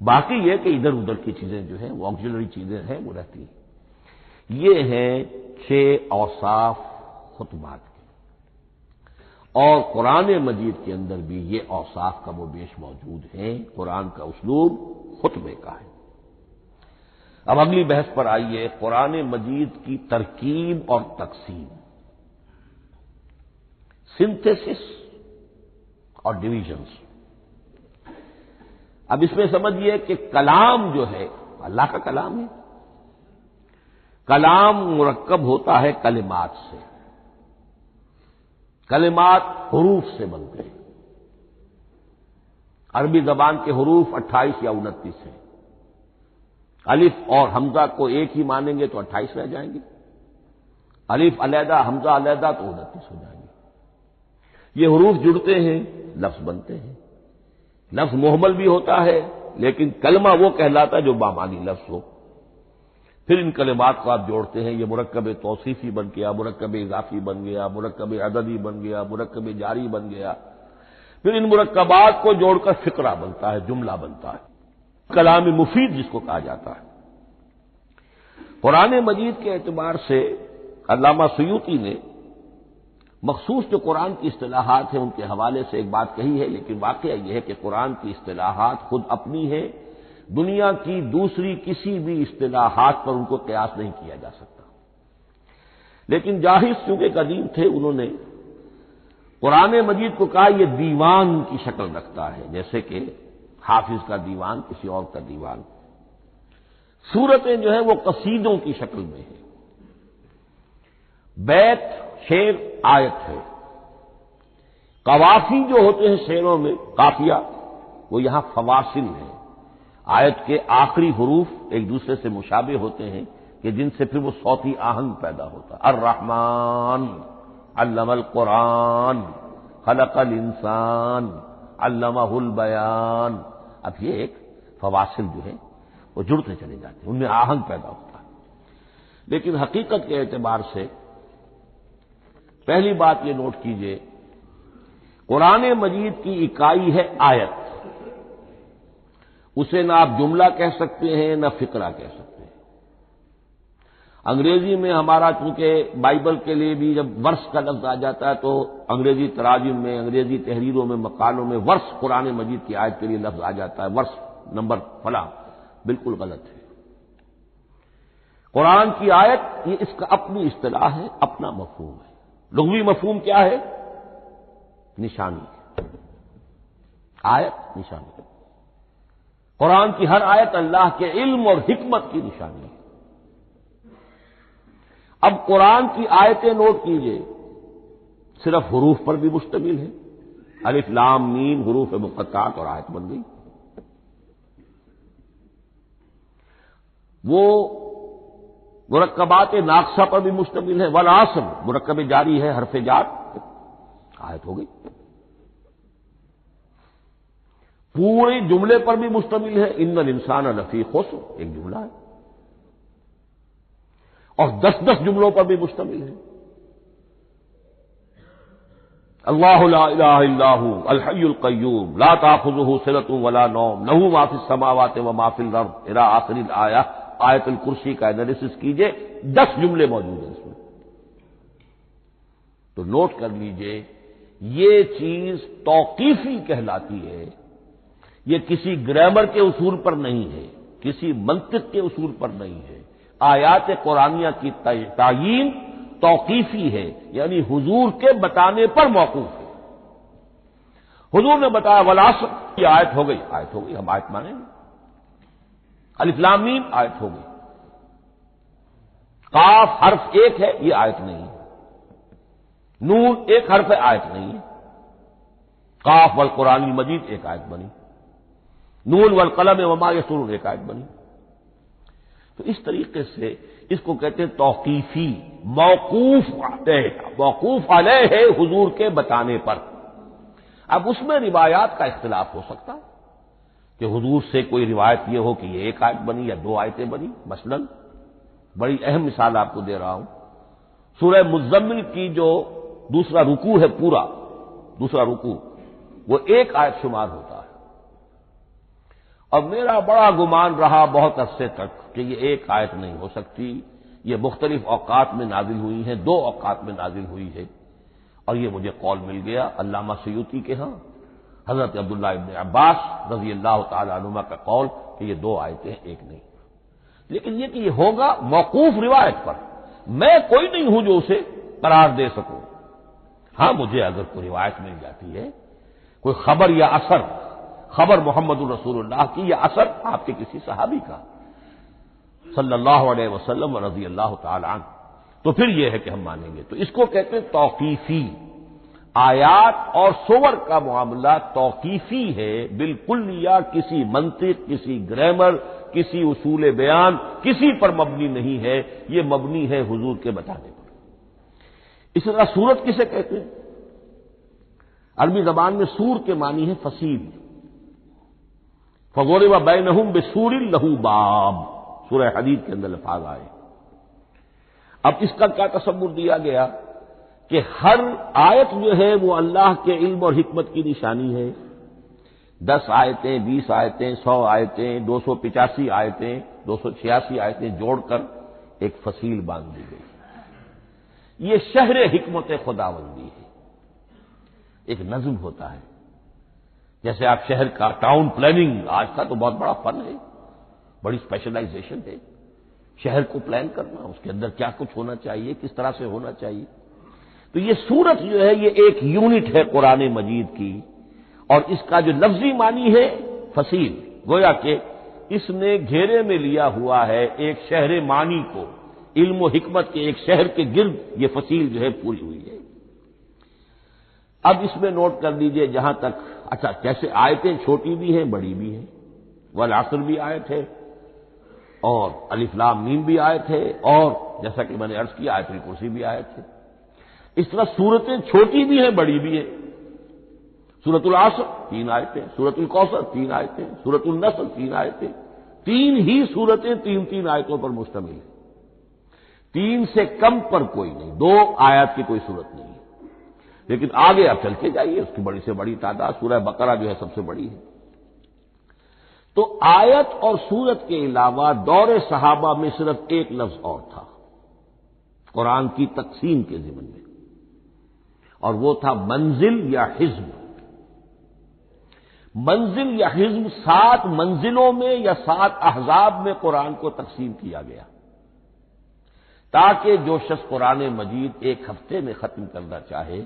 باقی یہ کہ ادھر ادھر کی چیزیں جو ہیں وہ آکسیلری چیزیں ہیں وہ رہتی ہیں۔ یہ ہیں 6 اوصاف خطبات کے، اور قرآن مجید کے اندر بھی یہ اوصاف کم و بیش موجود ہیں۔ قرآن کا اسلوب خطبے کا ہے۔ اب اگلی بحث پر آئیے، قرآن مجید کی ترکیب اور تقسیم، سنتھیسس اور ڈویژنز۔ اب اس میں سمجھیے کہ کلام جو ہے اللہ کا کلام ہے، کلام مرکب ہوتا ہے کلمات سے، کلمات حروف سے بنتے ہیں۔ عربی زبان کے حروف 28 یا 29 ہیں، الف اور حمزہ کو ایک ہی مانیں گے تو 28 رہ جائیں گے، الف علیحدہ حمزہ علیحدہ تو 29 ہو جائیں گے۔ یہ حروف جڑتے ہیں، لفظ بنتے ہیں۔ لفظ محمل بھی ہوتا ہے لیکن کلمہ وہ کہلاتا ہے جو بامانی لفظ ہو۔ پھر ان کلمات کو آپ جوڑتے ہیں، یہ مرکب توصیفی بن گیا، مرکب اضافی بن گیا، مرکب عددی بن گیا، مرکب جاری بن گیا۔ پھر ان مرکبات کو جوڑ کر فقرہ بنتا ہے، جملہ بنتا ہے، کلام مفید جس کو کہا جاتا ہے۔ قرآن مجید کے اعتبار سے علامہ سیوطی نے مخصوص جو قرآن کی اصطلاحات ہیں ان کے حوالے سے ایک بات کہی ہے، لیکن واقعہ یہ ہے کہ قرآن کی اصطلاحات خود اپنی ہیں، دنیا کی دوسری کسی بھی اصطلاحات پر ان کو قیاس نہیں کیا جا سکتا۔ لیکن جاہز چونکہ قدیم تھے، انہوں نے قرآن مجید کو کہا یہ دیوان کی شکل رکھتا ہے، جیسے کہ حافظ کا دیوان، کسی اور کا دیوان۔ سورتیں جو ہیں وہ قصیدوں کی شکل میں ہیں، بیت شعر آیت ہے، قوافی جو ہوتے ہیں شعروں میں قافیہ وہ یہاں فواصل ہے، آیت کے آخری حروف ایک دوسرے سے مشابہ ہوتے ہیں کہ جن سے پھر وہ صوتی آہنگ پیدا ہوتا ہے۔ الرحمن علم القرآن خلق الانسان علمہ البیان۔ اب یہ ایک فواصل جو ہے وہ جڑتے چلے جاتے ہیں، ان میں آہنگ پیدا ہوتا ہے۔ لیکن حقیقت کے اعتبار سے پہلی بات یہ نوٹ کیجئے، قرآن مجید کی اکائی ہے آیت، اسے نہ آپ جملہ کہہ سکتے ہیں نہ فقرہ کہہ سکتے ہیں۔ انگریزی میں ہمارا چونکہ بائبل کے لیے بھی جب ورس کا لفظ آ جاتا ہے تو انگریزی تراجم میں، انگریزی تحریروں میں، مقالوں میں ورس قرآن مجید کی آیت کے لیے لفظ آ جاتا ہے، ورس نمبر فلاں، بالکل غلط ہے۔ قرآن کی آیت یہ اس کا اپنی اصطلاح ہے، اپنا مفہوم ہے۔ لغوی مفہوم کیا ہے؟ نشانی، آیت نشانی۔ قرآن کی ہر آیت اللہ کے علم اور حکمت کی نشانی ہے۔ اب قرآن کی آیتیں نوٹ کیجئے، صرف حروف پر بھی مشتمل ہے، الف لام میم حروف مقطعات اور آیت بن گئی۔ وہ مرکبات ناقصہ پر بھی مشتمل ہے، والعصر مرکب جاری ہے، حرف جار، آیت ہو گئی۔ پورے جملے پر بھی مشتمل ہے، ان الانسان لفی خسر، ایک جملہ ہے، اور 10 جملوں پر بھی مشتمل ہے۔ اللہ لا الہ الا هو الحی القیوم لا تاخذہ سنۃ ولا نوم لہ ما فی السماوات و ما فی الارض الی آخر الآیہ۔ آیت الکرسی کا انالیسس کیجئے، 10 جملے موجود ہیں اس میں۔ تو نوٹ کر لیجئے، یہ چیز توقیفی کہلاتی ہے، یہ کسی گرامر کے اصول پر نہیں ہے، کسی منطق کے اصول پر نہیں ہے۔ آیات قرآنیہ کی تعیین توقیفی ہے، یعنی حضور کے بتانے پر موقوف ہے۔ حضور نے بتایا والعصر، یہ آیت ہو گئی، آیت ہو گئی، ہم آیت مانیں گے۔ الف لام میم آیت ہو گئی۔ قاف حرف ایک ہے، یہ آیت نہیں ہے۔ نون ایک حرف ہے، آیت نہیں ہے۔ قاف والقرآن المجید ایک آیت بنی، نون والقلم وما یسطرون ایک آیت بنی۔ تو اس طریقے سے اس کو کہتے ہیں توقیفی، موقوف علیہ ہے حضور کے بتانے پر۔ اب اس میں روایات کا اختلاف ہو سکتا ہے کہ حضور سے کوئی روایت یہ ہو کہ یہ ایک آیت بنی یا 2 آیتیں بنی۔ مثلا بڑی اہم مثال آپ کو دے رہا ہوں، سورہ مزمل کی جو دوسرا رکوع ہے، پورا دوسرا رکوع، وہ ایک آیت شمار ہوتا ہے۔ اور میرا بڑا گمان رہا بہت عرصے تک کہ یہ ایک آیت نہیں ہو سکتی، یہ مختلف اوقات میں نازل ہوئی ہیں، 2 اوقات میں نازل ہوئی ہے، اور یہ مجھے قول مل گیا علامہ سیوطی کے ہاں، حضرت عبداللہ ابن عباس رضی اللہ تعالی عنہما کا قول کہ یہ 2 آیتیں ایک نہیں۔ لیکن یہ کہ یہ ہوگا موقوف روایت پر، میں کوئی نہیں ہوں جو اسے قرار دے سکوں۔ ہاں مجھے اگر کوئی روایت مل جاتی ہے، کوئی خبر یا اثر، خبر محمد الرسول اللہ کی یا اثر آپ کے کسی صحابی کا صلی اللہ علیہ وسلم و رضی اللہ تعالی عنہ، تو پھر یہ ہے کہ ہم مانیں گے۔ تو اس کو کہتے ہیں توقیفی۔ آیات اور سور کا معاملہ توقیفی ہے، بالکل یا کسی منطق، کسی گرامر، کسی اصول بیان، کسی پر مبنی نہیں ہے، یہ مبنی ہے حضور کے بتانے پر۔ اس طرح سورت کسے کہتے ہیں؟ عربی زبان میں سور کے معنی ہے فصیل۔ فضرب بینہم بسور لہ باب، سورہ حدید کے اندر الفاظ آئے۔ اب اس کا کیا تصور دیا گیا کہ ہر آیت جو ہے وہ اللہ کے علم اور حکمت کی نشانی ہے۔ 10 آیتیں، 20 آیتیں، 100 آیتیں، 285 آیتیں، 286 آیتیں جوڑ کر ایک فصیل باندھ دی گئی۔ یہ شہر حکمت خداوندی ہے، ایک نظم ہوتا ہے۔ جیسے آپ شہر کا ٹاؤن پلاننگ آج کا تو بہت بڑا فن ہے، بڑی اسپیشلائزیشن ہے، شہر کو پلان کرنا، اس کے اندر کیا کچھ ہونا چاہیے، کس طرح سے ہونا چاہیے۔ تو یہ سورت جو ہے یہ ایک یونٹ ہے قرآن مجید کی، اور اس کا جو لفظی معنی ہے فصیل، گویا کہ اس نے گھیرے میں لیا ہوا ہے ایک شہر معنی کو، علم و حکمت کے ایک شہر کے گرد یہ فصیل جو ہے پوری ہوئی ہے۔ اب اس میں نوٹ کر لیجئے جہاں تک، اچھا جیسے آیتیں چھوٹی بھی ہیں بڑی بھی ہیں، والعصر بھی آیت ہے اور الف لام میم بھی آیت ہے، اور جیسا کہ میں نے عرض کیا آیت الکرسی بھی آیت ہے۔ اس طرح سورتیں چھوٹی بھی ہیں بڑی بھی ہیں۔ سورۃ العصر 3 آیتیں، سورۃ الکوثر 3 آیتیں، سورۃ النصر 3 آیتیں، 3 ہی سورتیں 3 آیتوں پر مشتمل ہیں، 3 سے کم پر کوئی نہیں، 2 آیات کی کوئی صورت نہیں ہے۔ لیکن آگے آپ چلتے جائیے، اس کی بڑی سے بڑی تعداد سورہ بقرہ جو ہے سب سے بڑی ہے۔ تو آیت اور سورت کے علاوہ دور صحابہ میں صرف ایک لفظ اور تھا قرآن کی تقسیم کے ضمن میں، اور وہ تھا منزل یا حزب۔ منزل یا حزب 7 منزلوں میں یا 7 احزاب میں قرآن کو تقسیم کیا گیا، تاکہ جو شخص قرآن مجید ایک ہفتے میں ختم کرنا چاہے،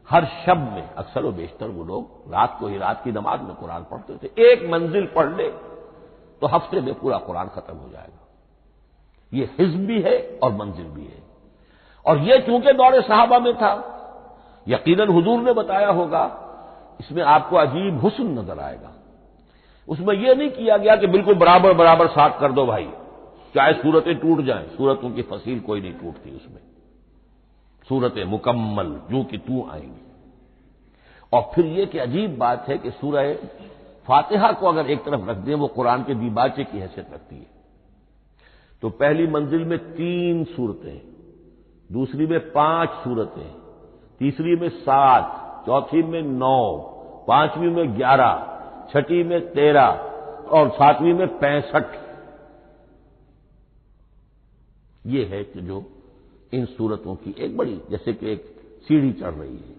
ہر شب میں، اکثر و بیشتر وہ لوگ رات کو ہی رات کی نماز میں قرآن پڑھتے تھے، ایک منزل پڑھ لے تو ہفتے میں پورا قرآن ختم ہو جائے گا۔ یہ حزب بھی ہے اور منزل بھی ہے، اور یہ چونکہ دور صحابہ میں تھا، یقیناً حضور نے بتایا ہوگا، اس میں آپ کو عجیب حسن نظر آئے گا۔ اس میں یہ نہیں کیا گیا کہ بالکل برابر برابر 7 کر دو بھائی، چاہے صورتیں ٹوٹ جائیں، صورتوں کی فصیل کوئی نہیں ٹوٹتی اس میں، صورتیں مکمل جو کہ تو آئیں گی۔ اور پھر یہ کہ عجیب بات ہے کہ سورہ فاتحہ کو اگر ایک طرف رکھ دیں، وہ قرآن کے دیباچے کی حیثیت رکھتی ہے، تو پہلی منزل میں 3 سورتیں، دوسری میں 5 سورتیں، تیسری میں 7، چوتھی میں 9، پانچویں میں 11، چھٹی میں 13 اور 7ویں میں 65۔ یہ ہے کہ جو ان صورتوں کی ایک بڑی جیسے کہ ایک سیڑھی چڑھ رہی ہے،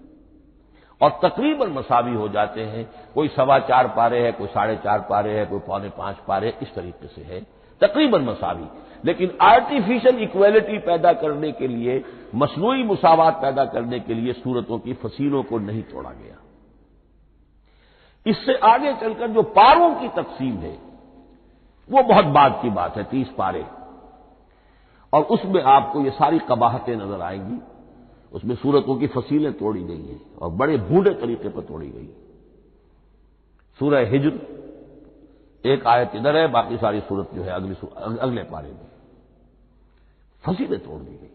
اور تقریباً مساوی ہو جاتے ہیں، کوئی 4.25 پارے ہے، کوئی 4.5 پارے ہے، کوئی 4.25 پارے، اس طریقے سے ہے، تقریباً مساوی۔ لیکن آرٹیفیشل ایکویلٹی پیدا کرنے کے لیے، مصنوعی مساوات پیدا کرنے کے لیے صورتوں کی فصیلوں کو نہیں توڑا گیا۔ اس سے آگے چل کر جو پاروں کی تقسیم ہے وہ بہت بعد کی بات ہے، 30 پارے، اور اس میں آپ کو یہ ساری قباحتیں نظر آئیں گی۔ اس میں صورتوں کی فصیلیں توڑی گئی ہیں اور بڑے بھونڈے طریقے پر توڑی گئی۔ سورہ ہجر ایک آیت ادھر ہے، باقی ساری صورت جو ہے اگلے پارے میں فصیلیں توڑ دی گئی۔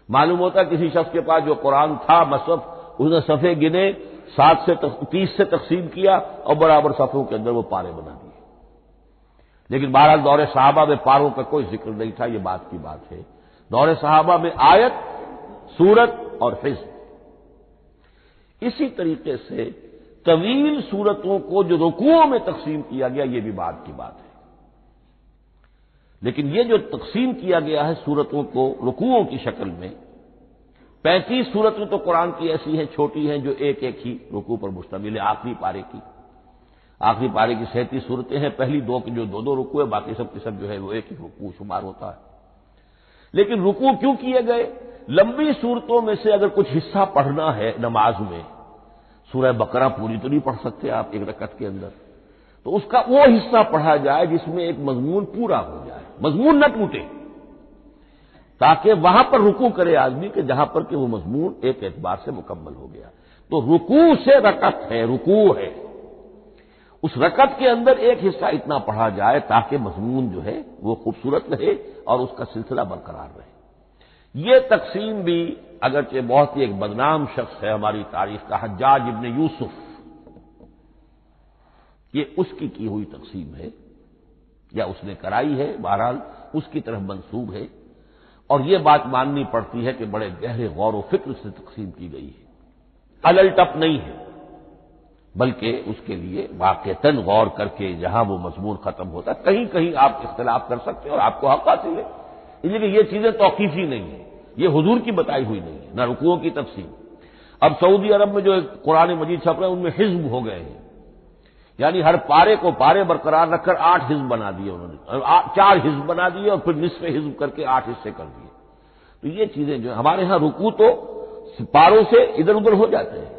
معلوم ہوتا ہے کسی شخص کے پاس جو قرآن تھا مصحف، اس نے صفحے گنے، 7 سے 30 سے تقسیم کیا اور برابر صفحوں کے اندر وہ پارے بنا دیے۔ لیکن بہرحال دور صحابہ میں پاروں کا کوئی ذکر نہیں تھا، یہ بات کی بات ہے۔ دور صحابہ میں آیت، سورت اور حزب۔ اسی طریقے سے طویل سورتوں کو جو رکوعوں میں تقسیم کیا گیا، یہ بھی بات کی بات ہے۔ لیکن یہ جو تقسیم کیا گیا ہے سورتوں کو رکوعوں کی شکل میں، 35 سورتیں تو قرآن کی ایسی ہیں چھوٹی ہیں جو ایک ایک ہی رکوع پر مشتمل ہے، آخری پارے کی۔ آخری پارے کی 37 سورتیں ہیں، پہلی 2 کی جو 2 رکوع ہے، باقی سب کی سب جو ہے وہ ایک ہی رکوع شمار ہوتا ہے۔ لیکن رکوع کیوں کیے گئے؟ لمبی صورتوں میں سے اگر کچھ حصہ پڑھنا ہے نماز میں، سورہ بقرہ پوری تو نہیں پڑھ سکتے آپ ایک رکعت کے اندر، تو اس کا وہ حصہ پڑھا جائے جس میں ایک مضمون پورا ہو جائے، مضمون نہ ٹوٹے، تاکہ وہاں پر رکوع کرے آدمی کہ جہاں پر کہ وہ مضمون ایک اعتبار سے مکمل ہو گیا۔ تو رکوع سے رکعت ہے، رکوع ہے، اس رکعت کے اندر ایک حصہ اتنا پڑھا جائے تاکہ مضمون جو ہے وہ خوبصورت رہے اور اس کا سلسلہ برقرار رہے۔ یہ تقسیم بھی اگرچہ بہت ہی ایک بدنام شخص ہے ہماری تاریخ کا، حجاج ابن یوسف، یہ اس کی ہوئی تقسیم ہے یا اس نے کرائی ہے، بہرحال اس کی طرف منسوب ہے، اور یہ بات ماننی پڑتی ہے کہ بڑے گہرے غور و فکر سے تقسیم کی گئی ہے، الل ٹپ نہیں ہے، بلکہ اس کے لیے واقعتاً غور کر کے جہاں وہ مضمون ختم ہوتا ہے، کہیں کہیں آپ اختلاف کر سکتے ہیں اور آپ کو حق حاصل ہے، اس لیے کہ یہ چیزیں توقیفی نہیں ہیں، یہ حضور کی بتائی ہوئی نہیں ہے، نہ رکوعوں کی تفصیل۔ اب سعودی عرب میں جو قرآن مجید چھپ رہے ہیں ان میں حزب ہو گئے ہیں، یعنی ہر پارے کو پارے برقرار رکھ کر 8 حزب بنا دیے انہوں نے، 4 حزب بنا دیے اور پھر نصف حزب کر کے 8 حصے کر دیے۔ تو یہ چیزیں جو ہمارے ہاں رکوع تو پاروں سے ادھر ادھر ہو جاتے ہیں،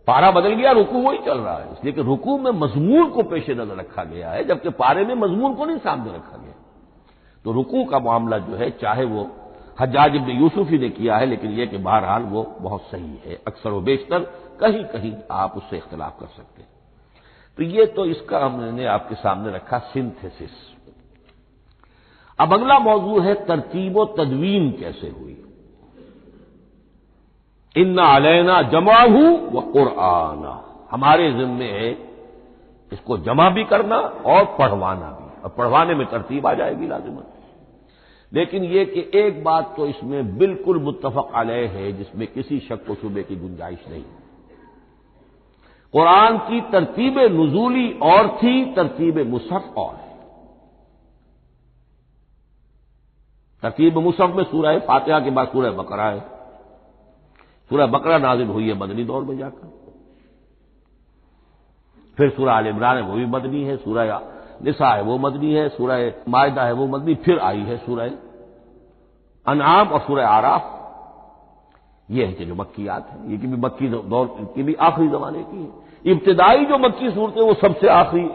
پارا بدل گیا رکوع وہی چل رہا ہے، اس لیے کہ رکوع میں مضمون کو پیش نظر رکھا گیا ہے، جبکہ پارے میں مضمون کو نہیں سامنے رکھا گیا۔ تو رکوع کا معاملہ جو ہے چاہے وہ حجاج ابن یوسف ہی نے کیا ہے، لیکن یہ کہ بہرحال وہ بہت صحیح ہے، اکثر و بیشتر کہیں کہیں آپ اس سے اختلاف کر سکتے ہیں۔ تو یہ تو اس کا ہم نے آپ کے سامنے رکھا سنتھیسس۔ اب اگلا موضوع ہے ترتیب و تدوین کیسے ہوئی۔ ان علینا جمعہ و قرآن، ہمارے ذمے ہے اس کو جمع بھی کرنا اور پڑھوانا بھی، اور پڑھوانے میں ترتیب آ جائے گی لازماً۔ لیکن یہ کہ ایک بات تو اس میں بالکل متفق علیہ ہے، جس میں کسی شک و شبے کی گنجائش نہیں۔ قرآن کی ترتیب نزولی اور تھی، ترتیب مصحف اور ہے۔ ترتیب مصحف میں سورہ فاتحہ کے بعد سورہ بقرہ ہے۔ سورہ بقرہ نازل ہوئی ہے مدنی دور میں جا کر، پھر سورہ آل عمران ہے وہ بھی مدنی ہے، سورہ نساء ہے وہ مدنی ہے، سورہ مائدہ ہے وہ مدنی، پھر آئی ہے سورہ انعام اور سورہ اعراف۔ یہ ہے کہ جو مکیات ہیں، یہ کہ بھی مکی دور کی بھی آخری زمانے کی ہے۔ ابتدائی جو مکی صورتیں وہ سب سے آخری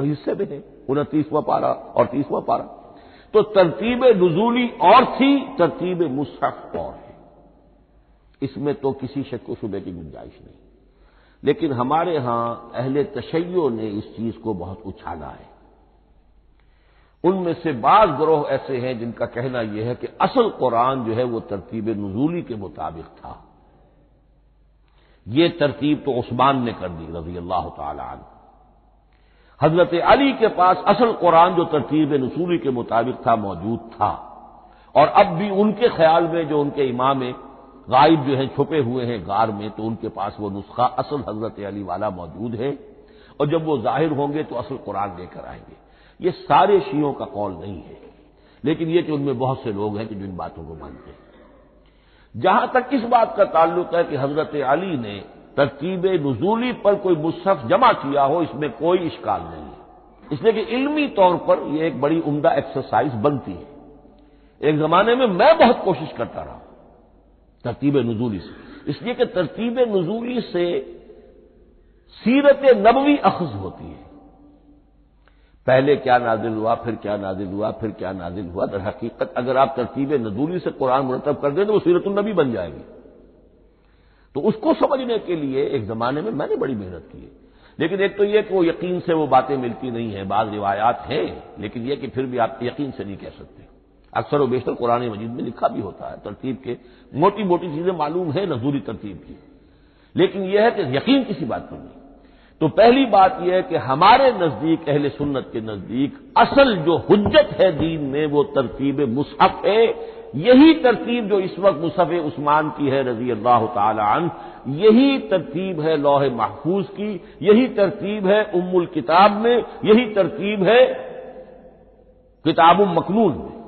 حصے میں ہیں، 29واں پارہ اور 30واں پارہ۔ تو ترتیب نزولی اور تھی، ترتیب مصحف اور ہے، اس میں تو کسی شک و شبے کی گنجائش نہیں۔ لیکن ہمارے ہاں اہل تشیع نے اس چیز کو بہت اچھالا ہے۔ ان میں سے بعض گروہ ایسے ہیں جن کا کہنا یہ ہے کہ اصل قرآن جو ہے وہ ترتیب نزولی کے مطابق تھا، یہ ترتیب تو عثمان نے کر دی رضی اللہ تعالی عنہ۔ حضرت علی کے پاس اصل قرآن جو ترتیب نزولی کے مطابق تھا موجود تھا، اور اب بھی ان کے خیال میں جو ان کے امام غائب جو ہیں چھپے ہوئے ہیں غار میں، تو ان کے پاس وہ نسخہ اصل حضرت علی والا موجود ہے، اور جب وہ ظاہر ہوں گے تو اصل قرآن لے کر آئیں گے۔ یہ سارے شیعوں کا قول نہیں ہے، لیکن یہ کہ ان میں بہت سے لوگ ہیں کہ جو ان باتوں کو مانتے ہیں۔ جہاں تک اس بات کا تعلق ہے کہ حضرت علی نے ترتیب نزولی پر کوئی مصحف جمع کیا ہو، اس میں کوئی اشکال نہیں ہے، اس لیے کہ علمی طور پر یہ ایک بڑی عمدہ ایکسرسائز بنتی ہے۔ ایک زمانے میں میں بہت کوشش کرتا رہا ترتیب نزولی سے، اس لیے کہ ترتیب نزولی سے سیرت نبوی اخذ ہوتی ہے، پہلے کیا نازل ہوا، پھر کیا نازل ہوا، پھر کیا نازل ہوا۔ در حقیقت اگر آپ ترتیب نزولی سے قرآن مرتب کر دیں تو وہ سیرت النبی بن جائے گی۔ تو اس کو سمجھنے کے لیے ایک زمانے میں نے بڑی محنت کی ہے، لیکن ایک تو یہ کہ وہ یقین سے وہ باتیں ملتی نہیں ہیں، بعض روایات ہیں، لیکن یہ کہ پھر بھی آپ یقین سے نہیں کہہ سکتے۔ اکثر و بیشتر قرآن مجید میں لکھا بھی ہوتا ہے، ترتیب کے موٹی موٹی چیزیں معلوم ہیں نزولی ترتیب کی، لیکن یہ ہے کہ یقین کسی بات پر نہیں۔ تو پہلی بات یہ ہے کہ ہمارے نزدیک، اہل سنت کے نزدیک، اصل جو حجت ہے دین میں وہ ترتیب مصحف ہے۔ یہی ترتیب جو اس وقت مصحف عثمان کی ہے رضی اللہ تعالی عنہ، یہی ترتیب ہے لوح محفوظ کی، یہی ترتیب ہے ام الکتاب میں، یہی ترتیب ہے کتاب مکنون میں۔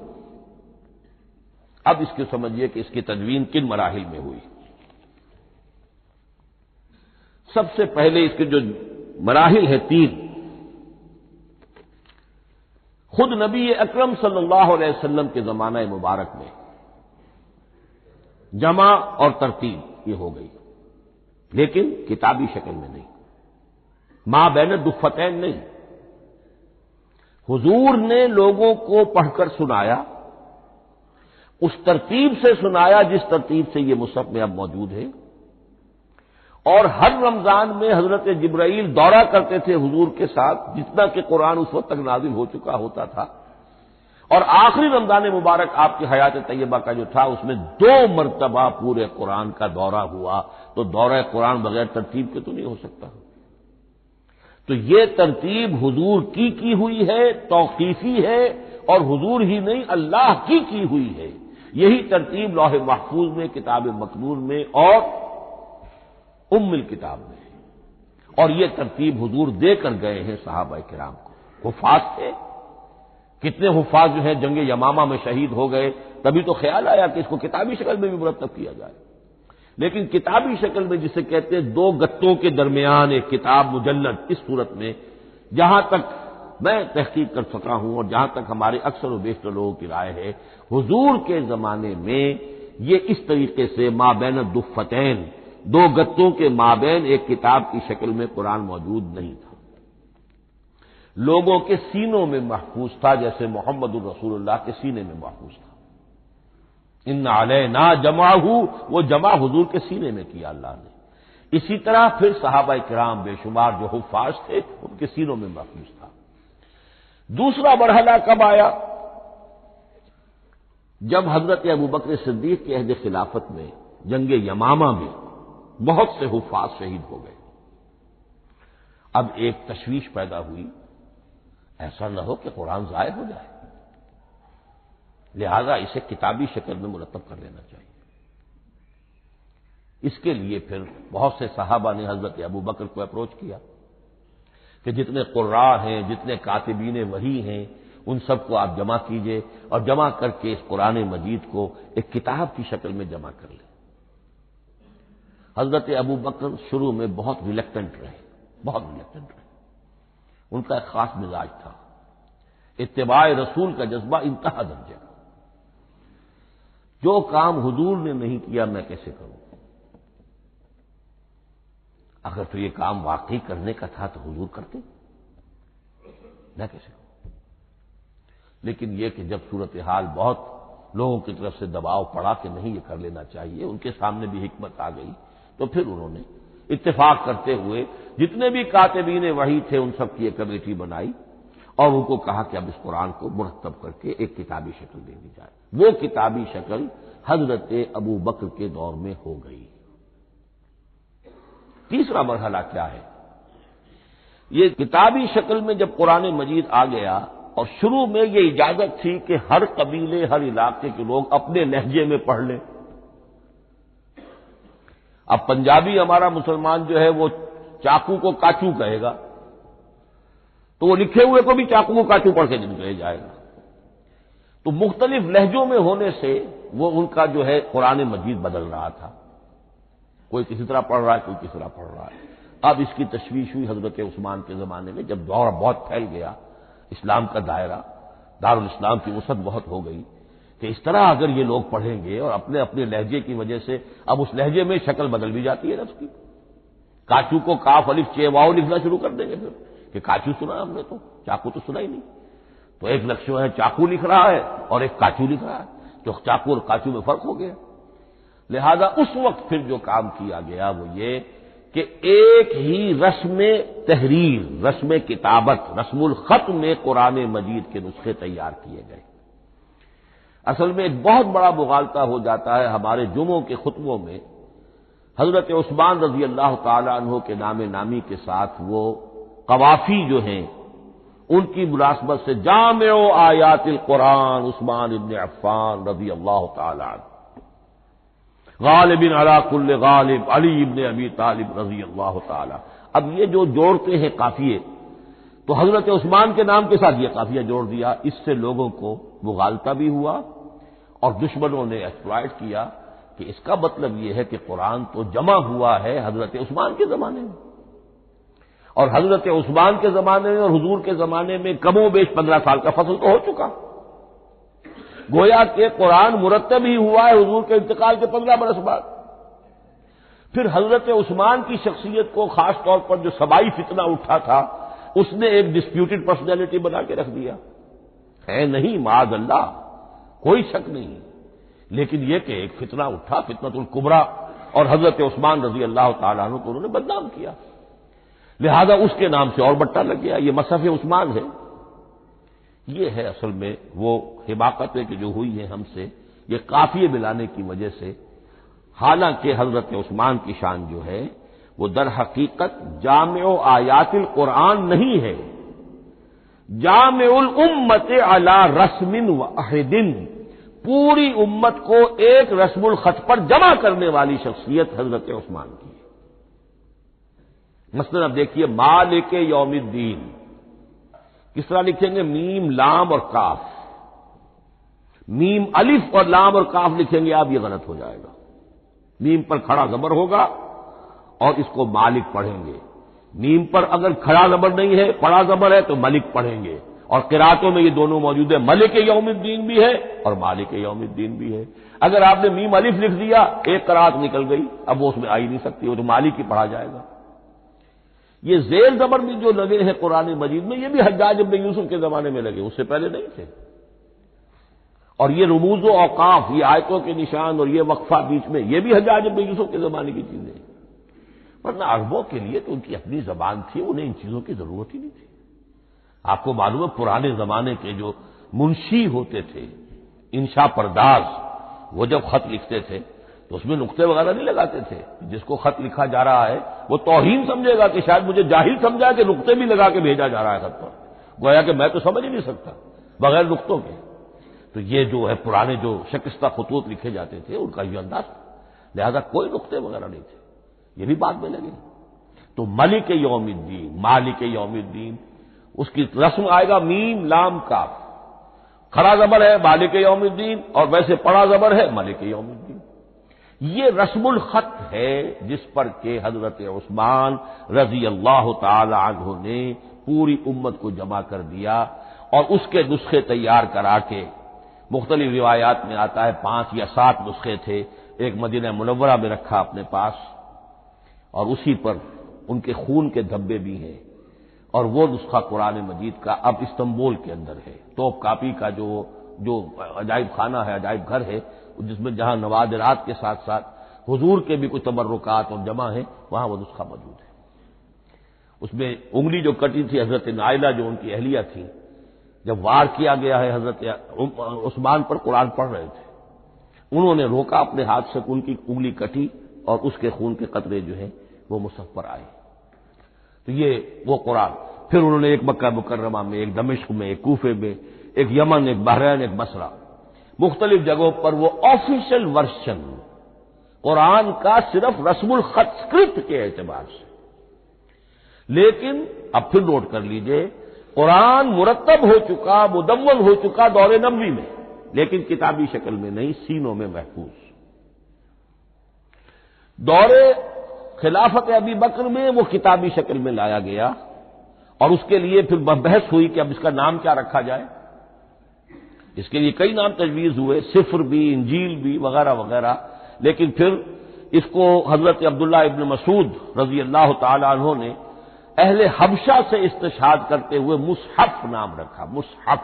اب اس کو سمجھیے کہ اس کی تدوین کن مراحل میں ہوئی۔ سب سے پہلے اس کے جو مراحل ہے 3، خود نبی اکرم صلی اللہ علیہ وسلم کے زمانہ مبارک میں جمع اور ترتیب یہ ہو گئی، لیکن کتابی شکل میں نہیں، ما بین الدفتین نہیں۔ حضور نے لوگوں کو پڑھ کر سنایا، اس ترتیب سے سنایا جس ترتیب سے یہ مصحف میں اب موجود ہے، اور ہر رمضان میں حضرت جبرائیل دورہ کرتے تھے حضور کے ساتھ، جتنا کہ قرآن اس وقت تک نازل ہو چکا ہوتا تھا، اور آخری رمضان مبارک آپ کی حیات طیبہ کا جو تھا اس میں 2 مرتبہ پورے قرآن کا دورہ ہوا، تو دورہ قرآن بغیر ترتیب کے تو نہیں ہو سکتا۔ تو یہ ترتیب حضور کی ہوئی ہے، توقیفی ہے، اور حضور ہی نہیں اللہ کی ہوئی ہے۔ یہی ترتیب لوح محفوظ میں، کتاب مکنون میں اور ام الکتاب میں، اور یہ ترتیب حضور دے کر گئے ہیں صحابہ کرام کو۔ حفاظ تھے، کتنے حفاظ جو ہیں جنگ یمامہ میں شہید ہو گئے، تبھی تو خیال آیا کہ اس کو کتابی شکل میں بھی مرتب کیا جائے، لیکن کتابی شکل میں جسے کہتے ہیں 2 گتوں کے درمیان ایک کتاب مجلد، اس صورت میں جہاں تک میں تحقیق کر سکا ہوں اور جہاں تک ہمارے اکثر و بیشتر لوگوں کی رائے ہے، حضور کے زمانے میں یہ اس طریقے سے ما بین الدفتین، 2 گتوں کے مابین ایک کتاب کی شکل میں قرآن موجود نہیں تھا، لوگوں کے سینوں میں محفوظ تھا، جیسے محمد الرسول اللہ کے سینے میں محفوظ تھا۔ ان علینا جمعہ، وہ جمع حضور کے سینے میں کیا اللہ نے. اسی طرح پھر صحابہ کرام بے شمار جو حفاظ تھے ان کے سینوں میں محفوظ تھا. دوسرا مرحلہ کب آیا؟ جب حضرت ابوبکر صدیق کے عہد خلافت میں جنگ یمامہ میں بہت سے حفاظ شہید ہو گئے. اب ایک تشویش پیدا ہوئی، ایسا نہ ہو کہ قرآن ضائع ہو جائے، لہذا اسے کتابی شکل میں مرتب کر لینا چاہیے. اس کے لیے پھر بہت سے صحابہ نے حضرت ابوبکر کو اپروچ کیا کہ جتنے قراء ہیں، جتنے کاتبین وحی ہیں، ان سب کو آپ جمع کیجئے اور جمع کر کے اس قرآن مجید کو ایک کتاب کی شکل میں جمع کر لیں. حضرت ابوبکر شروع میں بہت ریلیکٹنٹ رہے. ان کا ایک خاص مزاج تھا، اتباع رسول کا جذبہ انتہا درجہ. جو کام حضور نے نہیں کیا میں کیسے کروں؟ اگر تو یہ کام واقعی کرنے کا تھا تو حضور کرتے، میں کیسے کروں؟ لیکن یہ کہ جب صورتحال بہت لوگوں کی طرف سے دباؤ پڑا کہ نہیں یہ کر لینا چاہیے، ان کے سامنے بھی حکمت آ گئی، تو پھر انہوں نے اتفاق کرتے ہوئے جتنے بھی کاتبین وحی تھے ان سب کی ایک کمیٹی بنائی اور ان کو کہا کہ اب اس قرآن کو مرتب کر کے ایک کتابی شکل دے دی جائے. وہ کتابی شکل حضرت ابوبکر کے دور میں ہو گئی. تیسرا مرحلہ کیا ہے؟ یہ کتابی شکل میں جب قرآن مجید آ گیا اور شروع میں یہ اجازت تھی کہ ہر قبیلے، ہر علاقے کے لوگ اپنے لہجے میں پڑھ لیں. اب پنجابی ہمارا مسلمان جو ہے وہ چاقو کو کاچو کہے گا تو وہ لکھے ہوئے کو بھی چاقو کو کاچو پڑھ کے کہے جائے گا. تو مختلف لہجوں میں ہونے سے وہ ان کا جو ہے قرآن مجید بدل رہا تھا. کوئی کسی طرح پڑھ رہا ہے، کوئی کسی طرح پڑھ رہا ہے. اب اس کی تشویش ہوئی حضرت عثمان کے زمانے میں، جب دور بہت پھیل گیا، اسلام کا دائرہ، دارالاسلام کی وسعت بہت ہو گئی کہ اس طرح اگر یہ لوگ پڑھیں گے اور اپنے اپنے لہجے کی وجہ سے اب اس لہجے میں شکل بدل بھی جاتی ہے لفظ کی. کاچو کو کاف الف چے واؤ لکھنا شروع کر دیں گے پھر کہ کاچو سنا ہم نے، تو چاقو تو سنا ہی نہیں. تو ایک لفظ ہے چاقو لکھ رہا ہے اور ایک کاچو لکھ رہا ہے، تو چاقو اور کاچو میں فرق ہو گیا. لہذا اس وقت پھر جو کام کیا گیا وہ یہ کہ ایک ہی رسم تحریر، رسم کتابت، رسم الخط میں قرآن مجید کے نسخے تیار کیے گئے. اصل میں ایک بہت بڑا مغالطہ ہو جاتا ہے ہمارے جمعوں کے خطبوں میں. حضرت عثمان رضی اللہ تعالی عنہ کے نام نامی کے ساتھ وہ قوافی جو ہیں ان کی مناسبت سے جامع آیات القرآن عثمان ابن عفان رضی اللہ تعالی عنہ، غالب علی کل غالب علی ابن ابی طالب رضی اللہ تعالی. اب یہ جو جوڑتے ہیں قافیے، تو حضرت عثمان کے نام کے ساتھ یہ قافیہ جوڑ دیا. اس سے لوگوں کو مغالطہ بھی ہوا اور دشمنوں نے ایکسپلائٹ کیا کہ اس کا مطلب یہ ہے کہ قرآن تو جمع ہوا ہے حضرت عثمان کے زمانے میں، اور حضرت عثمان کے زمانے میں اور حضور کے زمانے میں کم و بیش 15 سال کا فصل تو ہو چکا. گویا کہ قرآن مرتب ہی ہوا ہے حضور کے انتقال کے 15 برس بعد. پھر حضرت عثمان کی شخصیت کو خاص طور پر جو سبائی فتنہ اٹھا تھا اس نے ایک ڈسپیوٹڈ پرسنالٹی بنا کے رکھ دیا ہے. نہیں معاذ اللہ، کوئی شک نہیں، لیکن یہ کہ ایک فتنہ اٹھا، فتنۃ الکبریٰ، اور حضرت عثمان رضی اللہ تعالیٰ عنہ کو انہوں نے بدنام کیا. لہذا اس کے نام سے اور بٹا لگ گیا، یہ مصحف عثمان ہے. یہ ہے اصل میں وہ حماقتیں کہ جو ہوئی ہیں ہم سے، یہ قافیے ملانے کی وجہ سے. حالانکہ حضرت عثمان کی شان جو ہے وہ در حقیقت جامع آیات القرآن نہیں ہے، جامع الامت علی رسم واحد، پوری امت کو ایک رسم الخط پر جمع کرنے والی شخصیت حضرت عثمان کی ہے. مثلا اب دیکھیے مالک یوم الدین کس طرح لکھیں گے؟ میم لام اور کاف. میم الف اور لام اور کاف لکھیں گے آپ، یہ غلط ہو جائے گا. میم پر کھڑا زبر ہوگا اور اس کو مالک پڑھیں گے. میم پر اگر کھڑا زبر نہیں ہے، پڑا زبر ہے تو ملک پڑھیں گے. اور قراتوں میں یہ دونوں موجود ہے، ملک یوم الدین بھی ہے اور مالک یوم الدین بھی ہے. اگر آپ نے میم الف لکھ دیا ایک قرات نکل گئی، اب وہ اس میں آ ہی نہیں سکتی، وہ تو مالک ہی پڑھا جائے گا. یہ زیر زبر بھی جو لگے ہیں قرآن مجید میں، یہ بھی حجاج ابن یوسف کے زمانے میں لگے، اس سے پہلے نہیں تھے. اور یہ رموز و اوقاف، یہ آیتوں کے نشان اور یہ وقفہ بیچ میں، یہ بھی حجاج بن یوسف کے زمانے کی چیزیں ہیں، ورنہ عربوں کے لیے تو ان کی اپنی زبان تھی، انہیں ان چیزوں کی ضرورت ہی نہیں تھی۔ آپ کو معلوم ہے پرانے زمانے کے جو منشی ہوتے تھے، انشا پرداز، وہ جب خط لکھتے تھے تو اس میں نقطے وغیرہ نہیں لگاتے تھے۔ جس کو خط لکھا جا رہا ہے وہ توہین سمجھے گا کہ شاید مجھے جاہل سمجھا کہ نقطے بھی لگا کے بھیجا جا رہا ہے خط پر، گویا کہ میں تو سمجھ ہی نہیں سکتا بغیر نقطوں کے۔ تو یہ جو ہے پرانے جو شکستہ خطوط لکھے جاتے تھے ان کا یہ انداز تھا، لہذا کوئی نقطے وغیرہ نہیں تھے، یہ بھی بعد میں لگے۔ تو ملک یوم الدین، مالک یوم الدین، اس کی رسم آئے گا میم لام کاف، کھڑا زبر ہے مالک یوم الدین اور ویسے پڑا زبر ہے ملک یوم الدین۔ یہ رسم الخط ہے جس پر کہ حضرت عثمان رضی اللہ تعالی عنہ نے پوری امت کو جمع کر دیا اور اس کے نسخے تیار کرا کے، مختلف روایات میں آتا ہے 5 یا 7 نسخے تھے، ایک مدینہ منورہ میں رکھا اپنے پاس، اور اسی پر ان کے خون کے دھبے بھی ہیں، اور وہ نسخہ قرآن مجید کا اب استنبول کے اندر ہے، توپ کاپی کا جو عجائب خانہ ہے، عجائب گھر ہے، جس میں جہاں نوادرات کے ساتھ ساتھ حضور کے بھی کچھ تبرکات اور جمع ہیں، وہاں وہ نسخہ موجود ہے۔ اس میں انگلی جو کٹی تھی حضرت نائلہ جو ان کی اہلیہ تھی، جب وار کیا گیا ہے حضرت عثمان پر، قرآن پڑھ رہے تھے، انہوں نے روکا اپنے ہاتھ سے، ان کی انگلی کٹی اور اس کے خون کے قطرے جو ہیں وہ مصحف پر آئے۔ تو یہ وہ قرآن، پھر انہوں نے ایک مکہ مکرمہ میں، ایک دمشق میں، ایک کوفے میں، ایک یمن، ایک بحرین، ایک بصرہ، مختلف جگہوں پر وہ آفیشل ورژن قرآن کا صرف رسم الخط اسکرپٹ کے اعتبار سے۔ لیکن اب پھر نوٹ کر لیجئے، قرآن مرتب ہو چکا، مدون ہو چکا دور نبوی میں، لیکن کتابی شکل میں نہیں، سینوں میں محفوظ۔ دور خلافت ابی بکر میں وہ کتابی شکل میں لایا گیا، اور اس کے لیے پھر بحث ہوئی کہ اب اس کا نام کیا رکھا جائے۔ اس کے لیے کئی نام تجویز ہوئے، سفر بھی، انجیل بھی، وغیرہ وغیرہ، لیکن پھر اس کو حضرت عبداللہ ابن مسعود رضی اللہ تعالی عنہ نے اہل حبشہ سے استشہاد کرتے ہوئے مصحف نام رکھا، مصحف۔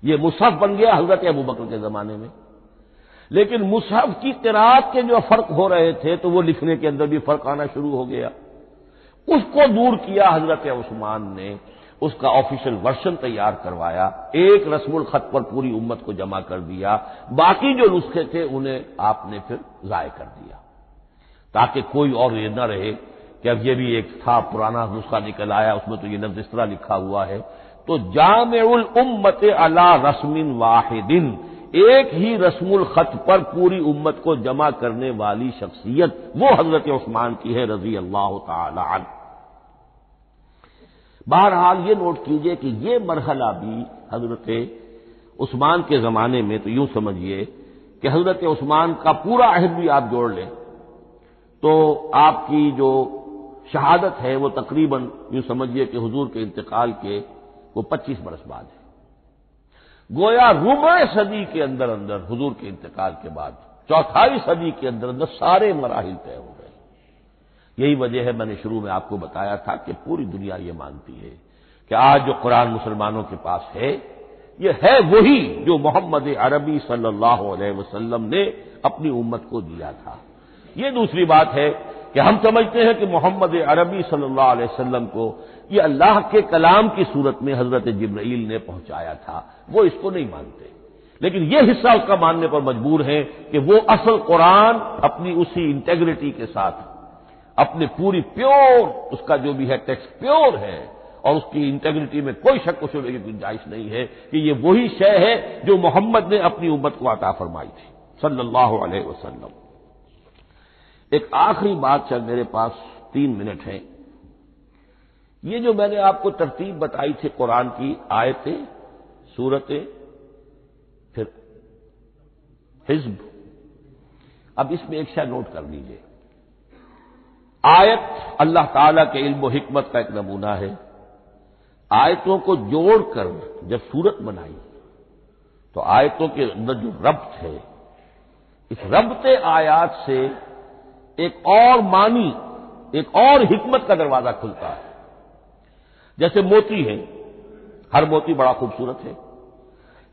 یہ مصحف بن گیا حضرت ابو بکر کے زمانے میں، لیکن مصحف کی قراءت کے جو فرق ہو رہے تھے تو وہ لکھنے کے اندر بھی فرق آنا شروع ہو گیا، اس کو دور کیا حضرت عثمان نے، اس کا آفیشل ورژن تیار کروایا، ایک رسم الخط پر پوری امت کو جمع کر دیا، باقی جو نسخے تھے انہیں آپ نے پھر ضائع کر دیا، تاکہ کوئی اور یہ نہ رہے کہ اب یہ بھی ایک تھا پرانا نسخہ نکل آیا، اس میں تو یہ لفظ اس طرح لکھا ہوا ہے۔ تو جامع الامت علی رسم واحد، ایک ہی رسم الخط پر پوری امت کو جمع کرنے والی شخصیت وہ حضرت عثمان کی ہے رضی اللہ تعالی عنہ۔ بہرحال یہ نوٹ کیجئے کہ یہ مرحلہ بھی حضرت عثمان کے زمانے میں، تو یوں سمجھیے کہ حضرت عثمان کا پورا عہد بھی آپ جوڑ لیں تو آپ کی جو شہادت ہے وہ تقریباً یوں سمجھیے کہ حضور کے انتقال کے وہ 25 برس بعد ہے، گویا ربع صدی کے اندر اندر حضور کے انتقال کے بعد، چوتھائی صدی کے اندر اندر سارے مراحل طے ہو گئے۔ یہی وجہ ہے میں نے شروع میں آپ کو بتایا تھا کہ پوری دنیا یہ مانتی ہے کہ آج جو قرآن مسلمانوں کے پاس ہے یہ ہے وہی جو محمد عربی صلی اللہ علیہ وسلم نے اپنی امت کو دیا تھا۔ یہ دوسری بات ہے کہ ہم سمجھتے ہیں کہ محمد عربی صلی اللہ علیہ وسلم کو یہ اللہ کے کلام کی صورت میں حضرت جبرائیل نے پہنچایا تھا، وہ اس کو نہیں مانتے، لیکن یہ حصہ اس کا ماننے پر مجبور ہے کہ وہ اصل قرآن اپنی اسی انٹیگریٹی کے ساتھ، اپنے پوری پیور، اس کا جو بھی ہے ٹیکسٹ پیور ہے اور اس کی انٹیگریٹی میں کوئی شک و شبہ کی گنجائش نہیں ہے کہ یہ وہی شے ہے جو محمد نے اپنی امت کو عطا فرمائی تھی صلی اللہ علیہ وسلم۔ ایک آخری بات، چل میرے پاس 3 منٹ ہیں، یہ جو میں نے آپ کو ترتیب بتائی تھی قرآن کی، آیتیں، سورتیں، پھر حزب، اب اس میں ایک شے نوٹ کر لیجئے، آیت اللہ تعالی کے علم و حکمت کا ایک نمونہ ہے، آیتوں کو جوڑ کر جب سورت بنائی تو آیتوں کے اندر جو ربط ہے، اس ربط آیات سے ایک اور معنی، ایک اور حکمت کا دروازہ کھلتا ہے۔ جیسے موتی ہے، ہر موتی بڑا خوبصورت ہے،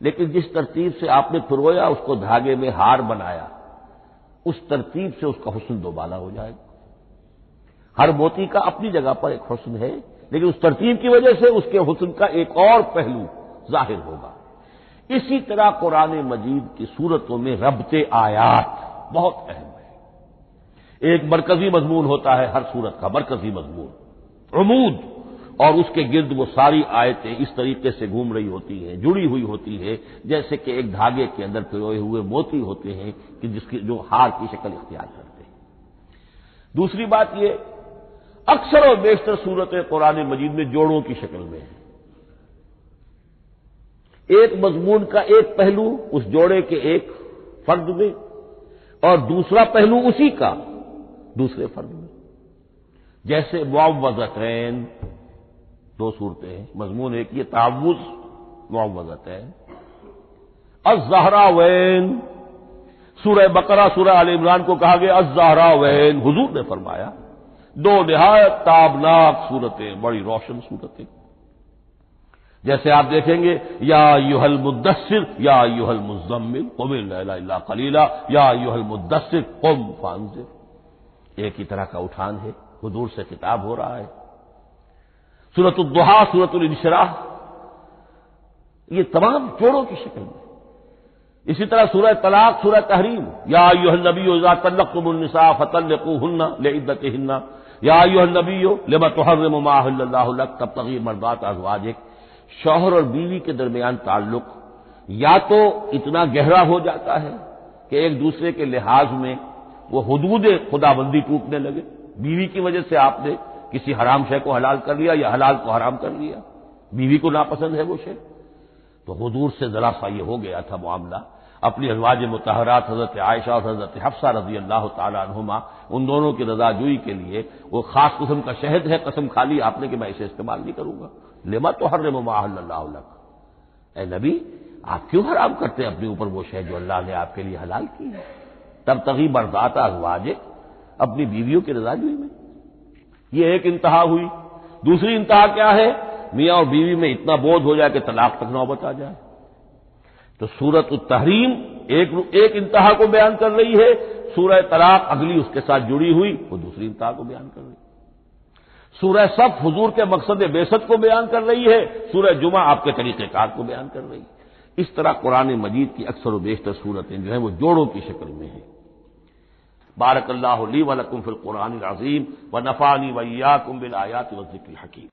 لیکن جس ترتیب سے آپ نے پرویا، اس کو دھاگے میں ہار بنایا، اس ترتیب سے اس کا حسن دوبالا ہو جائے گا۔ ہر موتی کا اپنی جگہ پر ایک حسن ہے، لیکن اس ترتیب کی وجہ سے اس کے حسن کا ایک اور پہلو ظاہر ہوگا۔ اسی طرح قرآن مجید کی صورتوں میں ربط آیات بہت اہم ہے۔ ایک مرکزی مضمون ہوتا ہے ہر صورت کا، مرکزی مضمون عمود، اور اس کے گرد وہ ساری آیتیں اس طریقے سے گھوم رہی ہوتی ہیں، جڑی ہوئی ہوتی ہے، جیسے کہ ایک دھاگے کے اندر پروئے ہوئے موتی ہوتے ہیں کہ جس کی جو ہار کی شکل اختیار کرتے ہیں۔ دوسری بات یہ، اکثر اور بیشتر صورتیں قرآن مجید میں جوڑوں کی شکل میں ہیں۔ ایک مضمون کا ایک پہلو اس جوڑے کے ایک فرد میں، اور دوسرا پہلو اسی کا دوسرے فرد میں۔ جیسے معوذتین، دو صورتیں ہیں، مضمون ایک یہ تعوذ معوذتین، الزہراوین، سورہ بقرہ سورہ آل عمران کو کہا گیا الزہراوین، حضور نے فرمایا دو نہایت تابناک صورتیں، بڑی روشن صورتیں۔ جیسے آپ دیکھیں گے یا ایھا المدثر یا ایھا المزمل قم اللیل الا قلیلا یا ایھا المدثر قم فانذر، ایک ہی طرح کا اٹھان ہے، حضور سے خطاب ہو رہا ہے۔ سورۃ الضحیٰ، سورۃ الانشراح، یہ تمام جوڑوں کی شکل میں۔ اسی طرح سورہ طلاق، سورہ تحریم، یا ایھا النبی اذا طلقتم النساء فطلقوهن لعدتهن یا ایھا النبی لما تحرم ما احل اللہ لک تبتغی مرضات ازواجک۔ شوہر اور بیوی کے درمیان تعلق یا تو اتنا گہرا ہو جاتا ہے کہ ایک دوسرے کے لحاظ میں وہ حدود خدابندی ٹوٹنے لگے، بیوی کی وجہ سے آپ نے کسی حرام شے کو حلال کر لیا یا حلال کو حرام کر لیا، بیوی کو ناپسند ہے وہ شے، تو حضور سے ذرا سا یہ ہو گیا تھا معاملہ۔ اپنی ازواج مطہرات حضرت عائشہ اور حضرت حفصہ رضی اللہ تعالی عنہما، ان دونوں کی رضا جوئی کے لیے وہ خاص قسم کا شہد ہے، قسم کھا لی آپ نے کہ میں اسے استعمال نہیں کروں گا۔ لما تحرم ما احل اللہ لک، اے نبی آپ کیوں حرام کرتے ہیں اپنے اوپر وہ شے جو اللہ نے آپ کے لیے حلال کی ہے؟ تبتغی مرضات ازواجک، اپنی بیویوں کی رضا جوئی میں۔ یہ ایک انتہا ہوئی۔ دوسری انتہا کیا ہے؟ میاں اور بیوی میں اتنا بودھ ہو جائے کہ طلاق تک نوبت آ جائے۔ تو سورۃ التحریم ایک انتہا کو بیان کر رہی ہے، سورہ طلاق اگلی اس کے ساتھ جڑی ہوئی وہ دوسری انتہا کو بیان کر رہی ہے۔ سورہ صف حضور کے مقصد بعثت کو بیان کر رہی ہے، سورہ جمعہ آپ کے طریقہ کار کو بیان کر رہی ہے۔ اس طرح قرآن مجید کی اکثر و بیشتر صورتیں جو ہیں وہ جوڑوں کی شکل میں ہیں۔ بارک اللہ لی و لکم فی القرآن العظیم ونفعنی وإیاکم بالآیات والذکر الحکیم۔